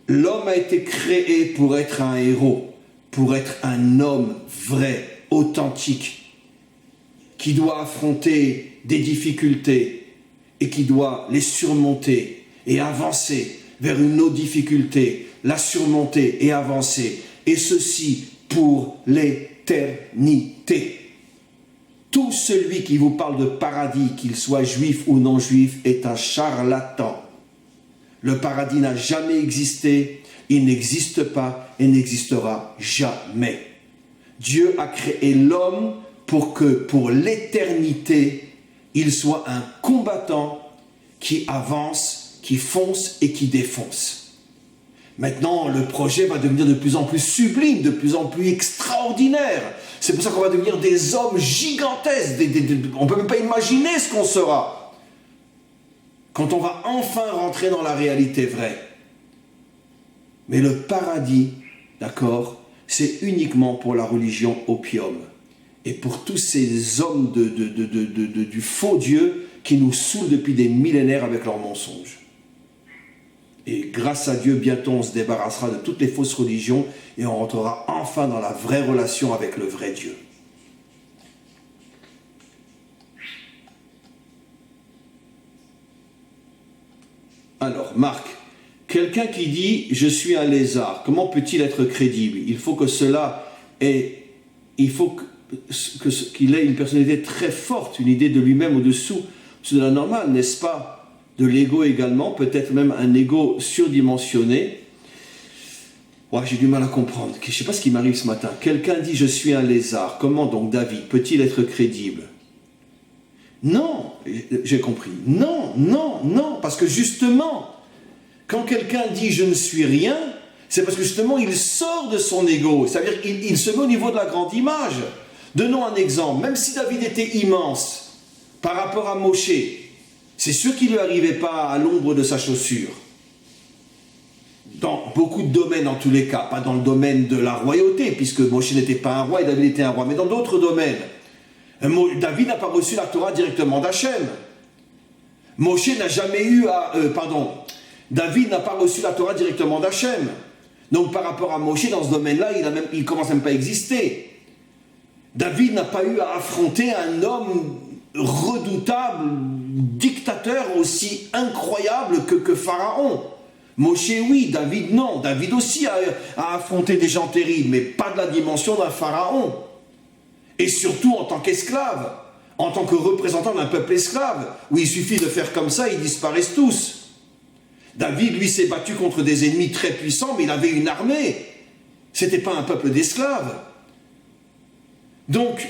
[SPEAKER 1] L'homme a été créé pour être un héros, pour être un homme vrai, authentique, qui doit affronter des difficultés et qui doit les surmonter et avancer vers une autre difficulté, la surmonter et avancer, et ceci pour l'éternité. Tout celui qui vous parle de paradis, qu'il soit juif ou non juif, est un charlatan. Le paradis n'a jamais existé, il n'existe pas et n'existera jamais. Dieu a créé l'homme pour que, pour l'éternité, il soit un combattant qui avance, qui fonce et qui défonce. Maintenant, le projet va devenir de plus en plus sublime, de plus en plus extraordinaire. C'est pour ça qu'on va devenir des hommes gigantesques. On ne peut même pas imaginer ce qu'on sera quand on va enfin rentrer dans la réalité vraie. Mais le paradis, d'accord, c'est uniquement pour la religion opium. Et pour tous ces hommes du faux Dieu qui nous saoulent depuis des millénaires avec leurs mensonges. Et grâce à Dieu, bientôt on se débarrassera de toutes les fausses religions et on rentrera enfin dans la vraie relation avec le vrai Dieu. Alors, Marc, quelqu'un qui dit « je suis un lézard », comment peut-il être crédible? Il faut que cela ait... Il faut qu'il ait une personnalité très forte, une idée de lui-même au-dessous de la normale, n'est-ce pas? De l'ego également, peut-être même un ego surdimensionné. Ouais, j'ai du mal à comprendre. Je ne sais pas ce qui m'arrive ce matin. Quelqu'un dit « je suis un lézard ». Comment donc David peut-il être crédible? Non, j'ai compris. Non, non, non, parce que justement, quand quelqu'un dit « je ne suis rien », c'est parce que justement il sort de son ego. C'est-à-dire qu'il se met au niveau de la grande image. Donnons un exemple. Même si David était immense par rapport à Moshe, c'est sûr qu'il ne lui arrivait pas à l'ombre de sa chaussure. Dans beaucoup de domaines en tous les cas, pas dans le domaine de la royauté, puisque Moshe n'était pas un roi et David était un roi, mais dans d'autres domaines. David n'a pas reçu la Torah directement d'Hachem. Moshe n'a jamais eu David n'a pas reçu la Torah directement d'Hachem. Donc par rapport à Moshe, dans ce domaine-là, il ne commence même pas à exister. David n'a pas eu à affronter un homme redoutable, dictateur aussi incroyable que Pharaon. Moshe oui, David non. David aussi a affronté des gens terribles, mais pas de la dimension d'un Pharaon. Et surtout en tant qu'esclave, en tant que représentant d'un peuple esclave, où il suffit de faire comme ça, ils disparaissent tous. David, lui, s'est battu contre des ennemis très puissants, mais il avait une armée. C'était pas un peuple d'esclaves. Donc,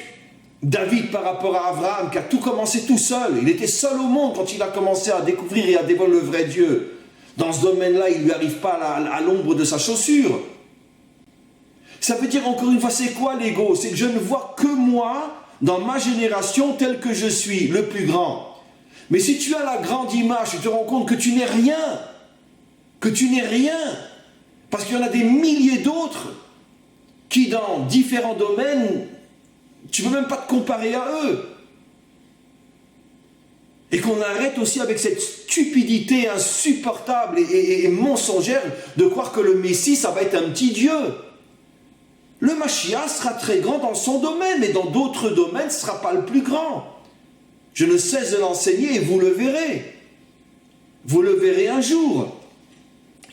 [SPEAKER 1] David, par rapport à Abraham, qui a tout commencé tout seul, il était seul au monde quand il a commencé à découvrir et à dévoiler le vrai Dieu. Dans ce domaine-là, il ne lui arrive pas à l'ombre de sa chaussure. Ça veut dire, encore une fois, c'est quoi l'ego? C'est que je ne vois que moi, dans ma génération, tel que je suis, le plus grand. Mais si tu as la grande image, tu te rends compte que tu n'es rien. Que tu n'es rien. Parce qu'il y en a des milliers d'autres qui, dans différents domaines, tu ne peux même pas te comparer à eux. Et qu'on arrête aussi avec cette stupidité insupportable et mensongère de croire que le Messie, ça va être un petit Dieu. Le Mashiach sera très grand dans son domaine, mais dans d'autres domaines, ce ne sera pas le plus grand. Je ne cesse de l'enseigner et vous le verrez. Vous le verrez un jour.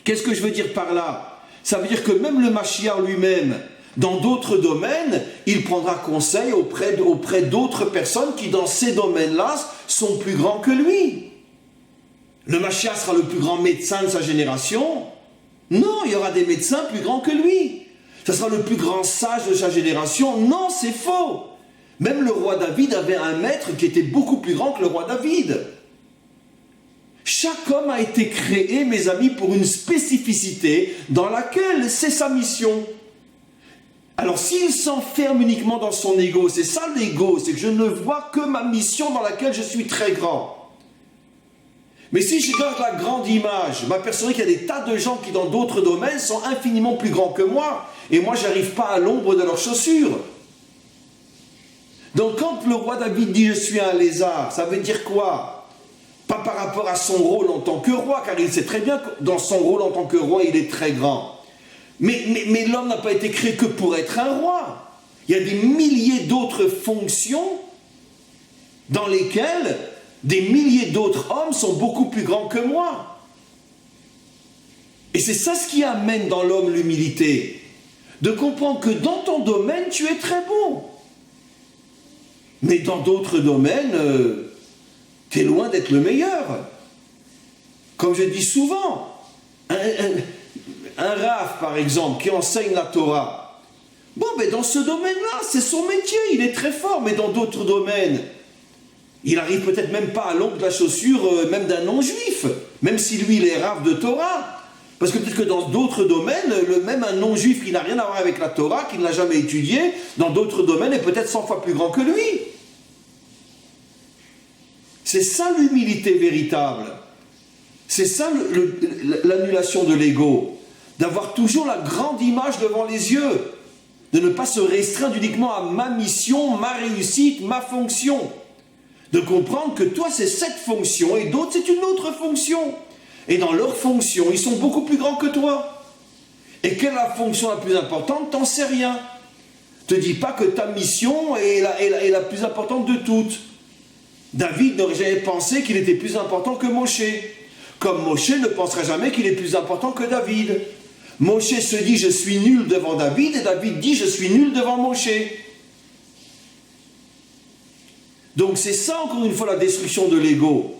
[SPEAKER 1] Qu'est-ce que je veux dire par là? Ça veut dire que même le Mashiach lui-même, dans d'autres domaines, il prendra conseil auprès d'autres personnes qui, dans ces domaines-là, sont plus grands que lui. Le Mashiach sera le plus grand médecin de sa génération? Non, il y aura des médecins plus grands que lui. Ce sera le plus grand sage de sa génération? Non, c'est faux. Même le roi David avait un maître qui était beaucoup plus grand que le roi David. Chaque homme a été créé, mes amis, pour une spécificité dans laquelle c'est sa mission. Alors s'il s'enferme uniquement dans son ego, c'est ça l'ego, c'est que je ne vois que ma mission dans laquelle je suis très grand. Mais si je garde la grande image, je m'apercevrai qu'il y a des tas de gens qui dans d'autres domaines sont infiniment plus grands que moi, et moi je n'arrive pas à l'ombre de leurs chaussures. Donc quand le roi David dit « je suis un lézard », ça veut dire quoi? Pas par rapport à son rôle en tant que roi, car il sait très bien que dans son rôle en tant que roi, il est très grand. Mais l'homme n'a pas été créé que pour être un roi. Il y a des milliers d'autres fonctions dans lesquelles des milliers d'autres hommes sont beaucoup plus grands que moi. Et c'est ça ce qui amène dans l'homme l'humilité. De comprendre que dans ton domaine, tu es très bon. Mais dans d'autres domaines, tu es loin d'être le meilleur. Comme je dis souvent, un Rav, par exemple, qui enseigne la Torah, bon, mais dans ce domaine-là, c'est son métier, il est très fort, mais dans d'autres domaines, il n'arrive peut-être même pas à l'ombre de la chaussure, même d'un non-juif, même si lui, il est Rav de Torah. Parce que peut-être que dans d'autres domaines, même un non-juif qui n'a rien à voir avec la Torah, qui ne l'a jamais étudié, dans d'autres domaines, est peut-être 100 fois plus grand que lui. C'est ça l'humilité véritable. C'est ça l'annulation de l'ego. D'avoir toujours la grande image devant les yeux. De ne pas se restreindre uniquement à ma mission, ma réussite, ma fonction. De comprendre que toi, c'est cette fonction et d'autres, c'est une autre fonction. Et dans leur fonction, ils sont beaucoup plus grands que toi. Et quelle est la fonction la plus importante? T'en sais rien. Te dis pas que ta mission est la plus importante de toutes. David n'aurait jamais pensé qu'il était plus important que Moshe. Comme Moshe ne pensera jamais qu'il est plus important que David. Moshe se dit « je suis nul devant David » et David dit « je suis nul devant Moshe ». Donc c'est ça encore une fois la destruction de l'ego.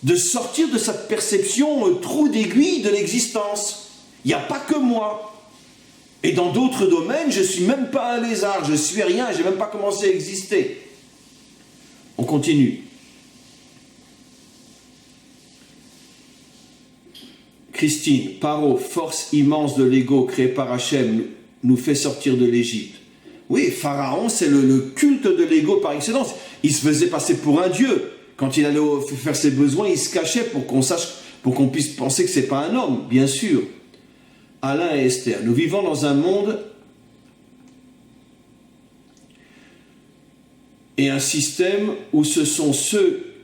[SPEAKER 1] De sortir de cette perception trou d'aiguille de l'existence. Il n'y a pas que moi. Et dans d'autres domaines, je ne suis même pas un lézard, je ne suis rien, je n'ai même pas commencé à exister. On continue. Christine, Paro, force immense de l'ego créé par Hachem, nous fait sortir de l'Égypte. Oui, Pharaon, c'est le culte de l'ego par excellence. Il se faisait passer pour un dieu. Quand il allait faire ses besoins, il se cachait pour qu'on sache, pour qu'on puisse penser que ce n'est pas un homme, bien sûr. Alain et Esther, nous vivons dans un monde et un système où ce sont ceux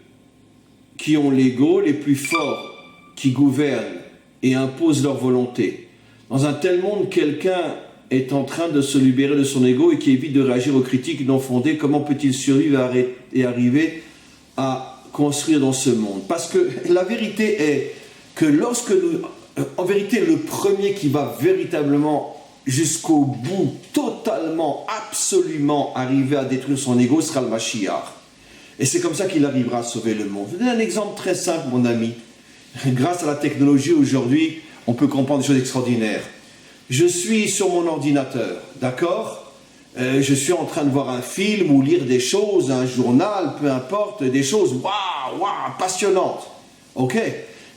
[SPEAKER 1] qui ont l'ego les plus forts qui gouvernent et imposent leur volonté. Dans un tel monde, quelqu'un est en train de se libérer de son ego et qui évite de réagir aux critiques non fondées. Comment peut-il survivre et arriver à construire dans ce monde? Parce que la vérité est que lorsque nous... En vérité, le premier qui va véritablement jusqu'au bout, totalement, absolument arriver à détruire son ego sera le Mashiach. Et c'est comme ça qu'il arrivera à sauver le monde. Je vous donne un exemple très simple, mon ami. Grâce à la technologie aujourd'hui, on peut comprendre des choses extraordinaires. Je suis sur mon ordinateur, d'accord? Je suis en train de voir un film ou lire des choses, un journal, peu importe, des choses waouh, passionnantes. Ok?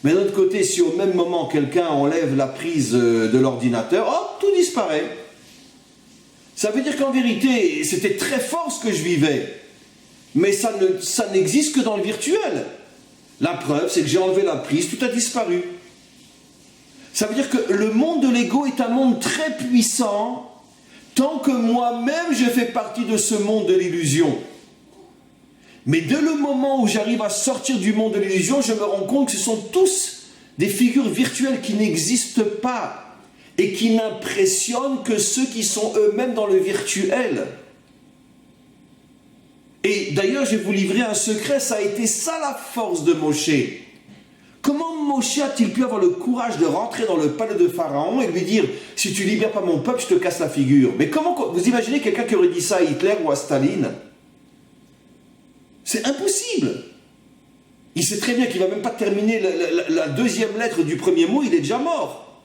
[SPEAKER 1] Mais d'un autre côté, si au même moment quelqu'un enlève la prise de l'ordinateur, hop, tout disparaît. Ça veut dire qu'en vérité, c'était très fort ce que je vivais. Mais ça n'existe que dans le virtuel. La preuve, c'est que j'ai enlevé la prise, tout a disparu. Ça veut dire que le monde de l'ego est un monde très puissant, tant que moi-même je fais partie de ce monde de l'illusion. Mais dès le moment où j'arrive à sortir du monde de l'illusion, je me rends compte que ce sont tous des figures virtuelles qui n'existent pas et qui n'impressionnent que ceux qui sont eux-mêmes dans le virtuel. Et d'ailleurs, je vais vous livrer un secret, ça a été ça la force de Moshe. Comment Moshe a-t-il pu avoir le courage de rentrer dans le palais de Pharaon et lui dire « Si tu libères pas mon peuple, je te casse la figure ». Mais comment, vous imaginez quelqu'un qui aurait dit ça à Hitler ou à Staline? C'est impossible. Il sait très bien qu'il ne va même pas terminer la deuxième lettre du premier mot, il est déjà mort.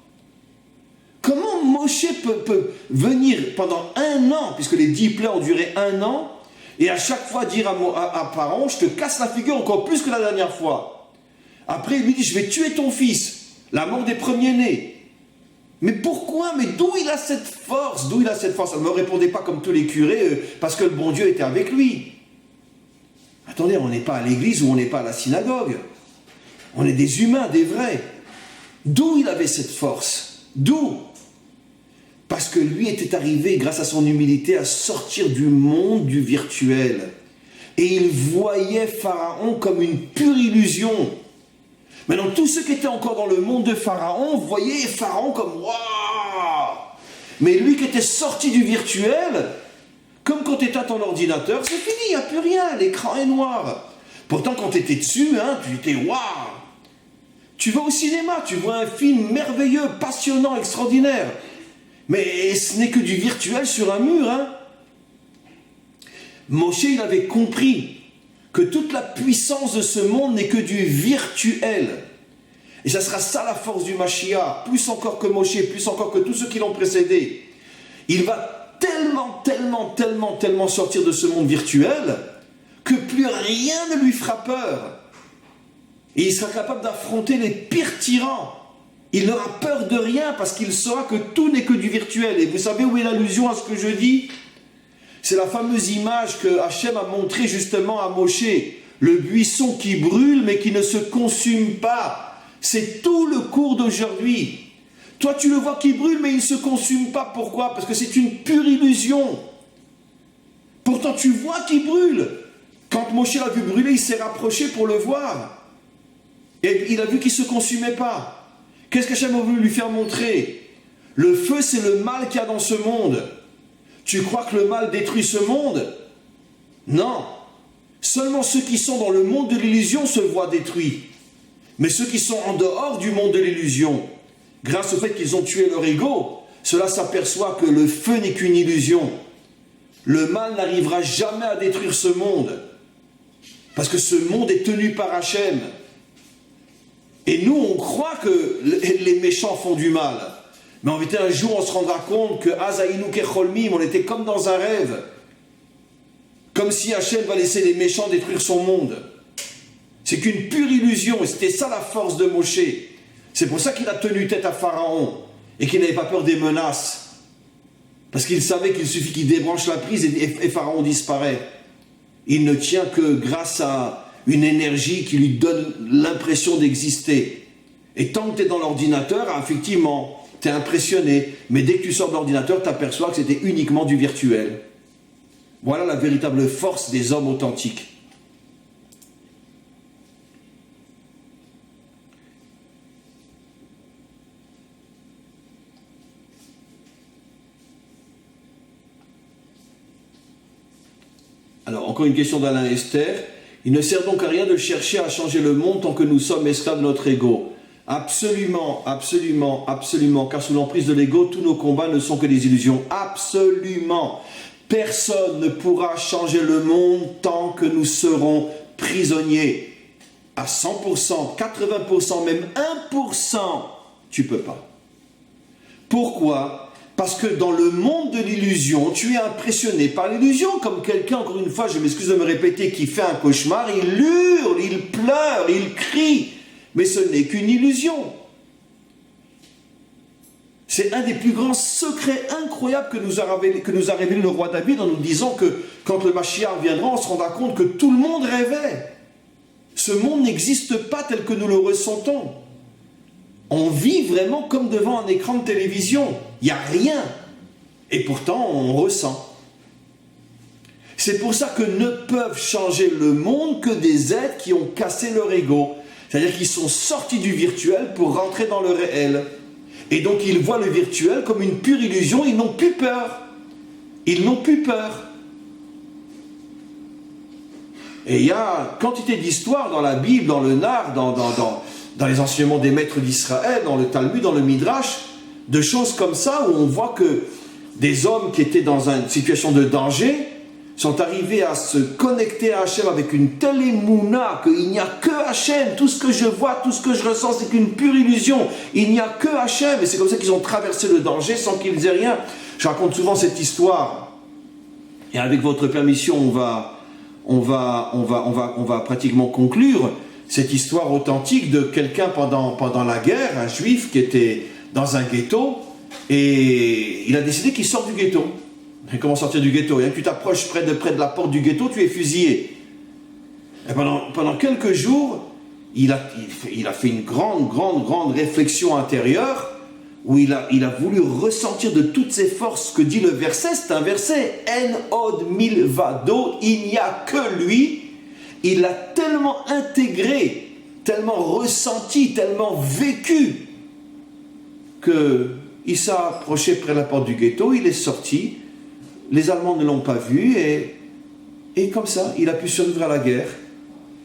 [SPEAKER 1] Comment Moshe peut venir pendant 1 an, puisque les 10 plaies ont duré 1 an, et à chaque fois dire à Pharaon, je te casse la figure encore plus que la dernière fois. Après, il lui dit, je vais tuer ton fils, la mort des premiers-nés. Mais pourquoi? Mais d'où il a cette force? D'où il a cette force? Ne me répondez pas comme tous les curés, parce que le bon Dieu était avec lui. Attendez, on n'est pas à l'église ou on n'est pas à la synagogue. On est des humains, des vrais. D'où il avait cette force? D'où? Parce que lui était arrivé, grâce à son humilité, à sortir du monde du virtuel. Et il voyait Pharaon comme une pure illusion. Maintenant, tous ceux qui étaient encore dans le monde de Pharaon voyaient Pharaon comme « Waouh !» Mais lui qui était sorti du virtuel, comme quand tu éteins ton ordinateur, c'est fini, il n'y a plus rien, l'écran est noir. Pourtant, quand tu étais dessus, tu étais « Waouh !» Tu vas au cinéma, tu vois un film merveilleux, passionnant, extraordinaire. Mais ce n'est que du virtuel sur un mur. Moshe, il avait compris que toute la puissance de ce monde n'est que du virtuel. Et ça sera ça la force du Mashiach, plus encore que Moshe, plus encore que tous ceux qui l'ont précédé. Il va tellement sortir de ce monde virtuel que plus rien ne lui fera peur. Et il sera capable d'affronter les pires tyrans. Il n'aura peur de rien parce qu'il saura que tout n'est que du virtuel. Et vous savez où est l'allusion à ce que je dis? C'est la fameuse image que Hachem a montrée justement à Moshe. Le buisson qui brûle mais qui ne se consume pas. C'est tout le cours d'aujourd'hui. Toi tu le vois qui brûle mais il ne se consume pas. Pourquoi? Parce que c'est une pure illusion. Pourtant tu vois qu'il brûle. Quand Moshe l'a vu brûler, il s'est rapproché pour le voir. Et il a vu qu'il ne se consumait pas. Qu'est-ce qu'Hachem a voulu lui faire montrer? Le feu, c'est le mal qu'il y a dans ce monde. Tu crois que le mal détruit ce monde? Non. Seulement ceux qui sont dans le monde de l'illusion se voient détruits. Mais ceux qui sont en dehors du monde de l'illusion, grâce au fait qu'ils ont tué leur ego, cela s'aperçoit que le feu n'est qu'une illusion. Le mal n'arrivera jamais à détruire ce monde. Parce que ce monde est tenu par Hachem. Et nous, on croit que les méchants font du mal. Mais en vérité, un jour, on se rendra compte que Azaïnou Kecholmim, on était comme dans un rêve. Comme si Hachem va laisser les méchants détruire son monde. C'est qu'une pure illusion. Et c'était ça la force de Moshe. C'est pour ça qu'il a tenu tête à Pharaon. Et qu'il n'avait pas peur des menaces. Parce qu'il savait qu'il suffit qu'il débranche la prise et Pharaon disparaît. Il ne tient que grâce à une énergie qui lui donne l'impression d'exister. Et tant que tu es dans l'ordinateur, effectivement, tu es impressionné. Mais dès que tu sors de l'ordinateur, tu aperçois que c'était uniquement du virtuel. Voilà la véritable force des hommes authentiques. Alors, encore une question d'Alain Esther. Il ne sert donc à rien de chercher à changer le monde tant que nous sommes esclaves de notre ego. Absolument, absolument, absolument. Car sous l'emprise de l'ego, tous nos combats ne sont que des illusions. Absolument. Personne ne pourra changer le monde tant que nous serons prisonniers. À 100%, 80%, même 1%, tu ne peux pas. Pourquoi ? Parce que dans le monde de l'illusion, tu es impressionné par l'illusion, comme quelqu'un, encore une fois, je m'excuse de me répéter, qui fait un cauchemar, il hurle, il pleure, il crie, mais ce n'est qu'une illusion. C'est un des plus grands secrets incroyables que nous a révélé le roi David en nous disant que quand le Mashiach viendra, on se rendra compte que tout le monde rêvait. Ce monde n'existe pas tel que nous le ressentons. On vit vraiment comme devant un écran de télévision. Il n'y a rien. Et pourtant, on ressent. C'est pour ça que ne peuvent changer le monde que des êtres qui ont cassé leur ego. C'est-à-dire qu'ils sont sortis du virtuel pour rentrer dans le réel. Et donc ils voient le virtuel comme une pure illusion, ils n'ont plus peur. Ils n'ont plus peur. Et il y a quantité d'histoires dans la Bible, dans le Nar, dans les enseignements des maîtres d'Israël, dans le Talmud, dans le Midrash, de choses comme ça où on voit que des hommes qui étaient dans une situation de danger sont arrivés à se connecter à Hachem avec une telle émouna qu'il n'y a que Hachem. Tout ce que je vois, tout ce que je ressens, c'est qu'une pure illusion. Il n'y a que Hachem. Et c'est comme ça qu'ils ont traversé le danger sans qu'ils aient rien. Je raconte souvent cette histoire. Et avec votre permission, on va pratiquement conclure cette histoire authentique de quelqu'un pendant la guerre, un juif qui était dans un ghetto, et il a décidé qu'il sort du ghetto. Et comment sortir du ghetto? Tu t'approches près de la porte du ghetto, tu es fusillé. Et pendant quelques jours, il a fait une grande réflexion intérieure, où il a voulu ressentir de toutes ses forces ce que dit le verset. C'est un verset, En od milvado, il n'y a que lui. Il l'a tellement intégré, tellement ressenti, tellement vécu, qu'il s'est approché près de la porte du ghetto, il est sorti, les Allemands ne l'ont pas vu, et comme ça, il a pu survivre à la guerre.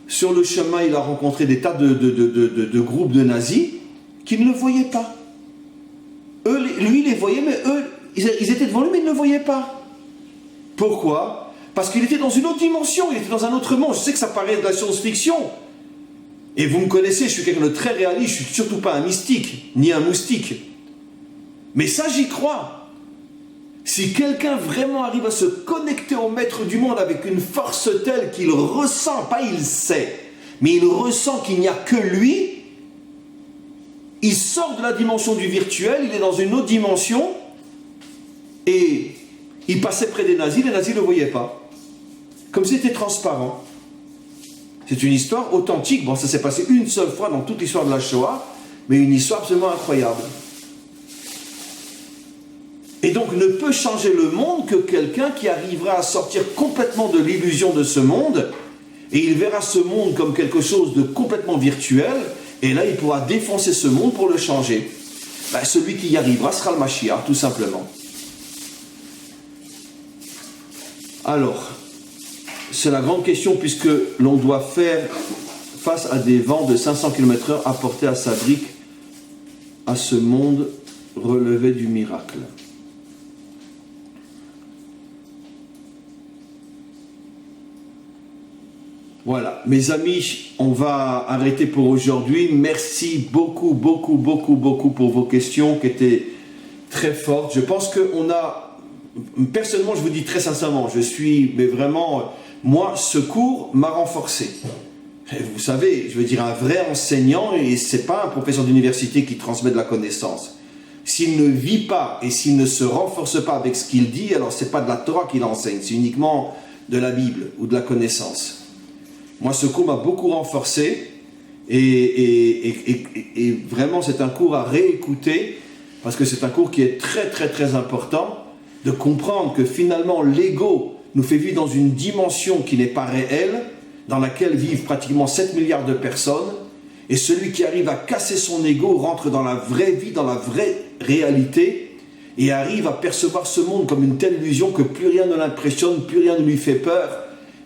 [SPEAKER 1] Sur le chemin, il a rencontré des tas de groupes de nazis qui ne le voyaient pas. Lui, il les voyait, mais eux, ils étaient devant lui, mais ils ne le voyaient pas. Pourquoi? Parce qu'il était dans une autre dimension, il était dans un autre monde. Je sais que ça paraît de la science-fiction. Et vous me connaissez, je suis quelqu'un de très réaliste, je ne suis surtout pas un mystique, ni un moustique. Mais ça, j'y crois. Si quelqu'un vraiment arrive à se connecter au maître du monde avec une force telle qu'il ressent, pas il sait, mais il ressent qu'il n'y a que lui, il sort de la dimension du virtuel, il est dans une autre dimension, et il passait près des nazis, les nazis ne le voyaient pas. Comme c'était transparent. C'est une histoire authentique. Bon, ça s'est passé une seule fois dans toute l'histoire de la Shoah, mais une histoire absolument incroyable. Et donc, ne peut changer le monde que quelqu'un qui arrivera à sortir complètement de l'illusion de ce monde, et il verra ce monde comme quelque chose de complètement virtuel, et là, il pourra défoncer ce monde pour le changer. Celui qui y arrivera sera le Mashiach, tout simplement. Alors, c'est la grande question, puisque l'on doit faire face à des vents de 500 km/h apportés à sa brique, à ce monde relevé du miracle. Voilà, mes amis, on va arrêter pour aujourd'hui. Merci beaucoup pour vos questions qui étaient très fortes. Je pense qu'on a, personnellement, je vous dis très sincèrement, mais vraiment, moi, ce cours m'a renforcé. Et vous savez, je veux dire, un vrai enseignant, et c'est pas un professeur d'université qui transmet de la connaissance. S'il ne vit pas et s'il ne se renforce pas avec ce qu'il dit, alors c'est pas de la Torah qu'il enseigne, c'est uniquement de la Bible ou de la connaissance. Moi, ce cours m'a beaucoup renforcé et vraiment, c'est un cours à réécouter parce que c'est un cours qui est très important de comprendre que finalement, l'ego nous fait vivre dans une dimension qui n'est pas réelle, dans laquelle vivent pratiquement 7 milliards de personnes, et celui qui arrive à casser son ego rentre dans la vraie vie, dans la vraie réalité, et arrive à percevoir ce monde comme une telle illusion que plus rien ne l'impressionne, plus rien ne lui fait peur,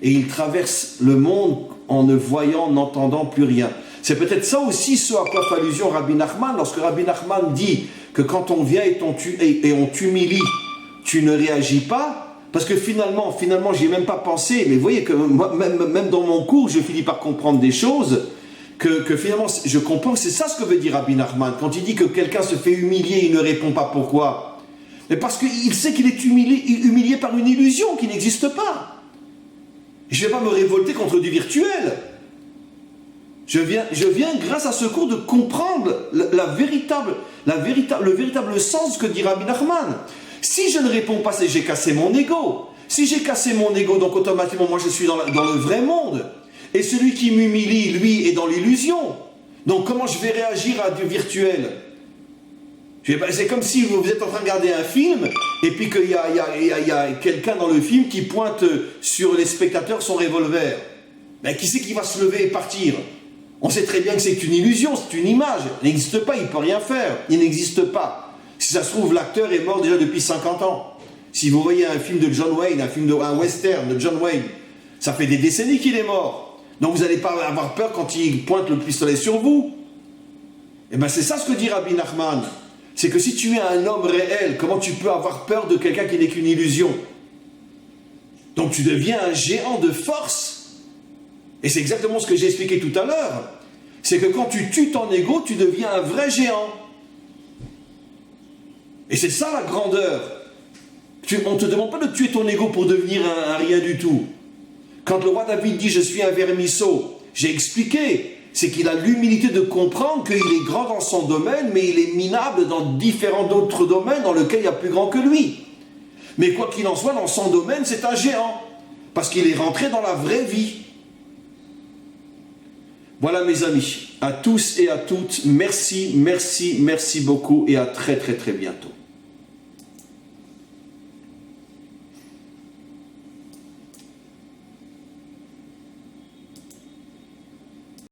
[SPEAKER 1] et il traverse le monde en ne voyant, n'entendant plus rien. C'est peut-être ça aussi ce à quoi fait allusion Rabbi Nachman, lorsque Rabbi Nachman dit que quand on vient et on t'humilie, tu ne réagis pas, parce que finalement j'y ai même pas pensé, mais vous voyez que moi, même dans mon cours, je finis par comprendre des choses, que finalement, je comprends que c'est ça ce que veut dire Rabbi Nachman, quand il dit que quelqu'un se fait humilier, il ne répond pas pourquoi. Mais parce qu'il sait qu'il est humilié par une illusion qui n'existe pas. Je ne vais pas me révolter contre du virtuel. Je viens grâce à ce cours de comprendre le véritable sens que dit Rabbi Nachman. Si je ne réponds pas, c'est que j'ai cassé mon ego. Si j'ai cassé mon ego, donc automatiquement, moi je suis dans le vrai monde. Et celui qui m'humilie, lui, est dans l'illusion. Donc comment je vais réagir à du virtuel? C'est comme si vous êtes en train de regarder un film et puis qu'il y a quelqu'un dans le film qui pointe sur les spectateurs son revolver. Ben, qui c'est qui va se lever et partir? On sait très bien que c'est une illusion, c'est une image. Il n'existe pas, il ne peut rien faire. Il n'existe pas. Si ça se trouve, l'acteur est mort déjà depuis 50 ans. Si vous voyez un film de John Wayne, un western de John Wayne, ça fait des décennies qu'il est mort. Donc vous n'allez pas avoir peur quand il pointe le pistolet sur vous. Et bien c'est ça ce que dit Rabbi Nachman. C'est que si tu es un homme réel, comment tu peux avoir peur de quelqu'un qui n'est qu'une illusion? Donc tu deviens un géant de force. Et c'est exactement ce que j'ai expliqué tout à l'heure. C'est que quand tu tues ton ego, tu deviens un vrai géant. Et c'est ça la grandeur. On ne te demande pas de tuer ton ego pour devenir un rien du tout. Quand le roi David dit « je suis un vermisseau », j'ai expliqué. C'est qu'il a l'humilité de comprendre qu'il est grand dans son domaine, mais il est minable dans différents autres domaines dans lesquels il y a plus grand que lui. Mais quoi qu'il en soit, dans son domaine, c'est un géant. Parce qu'il est rentré dans la vraie vie. Voilà mes amis, à tous et à toutes, merci beaucoup et à très bientôt.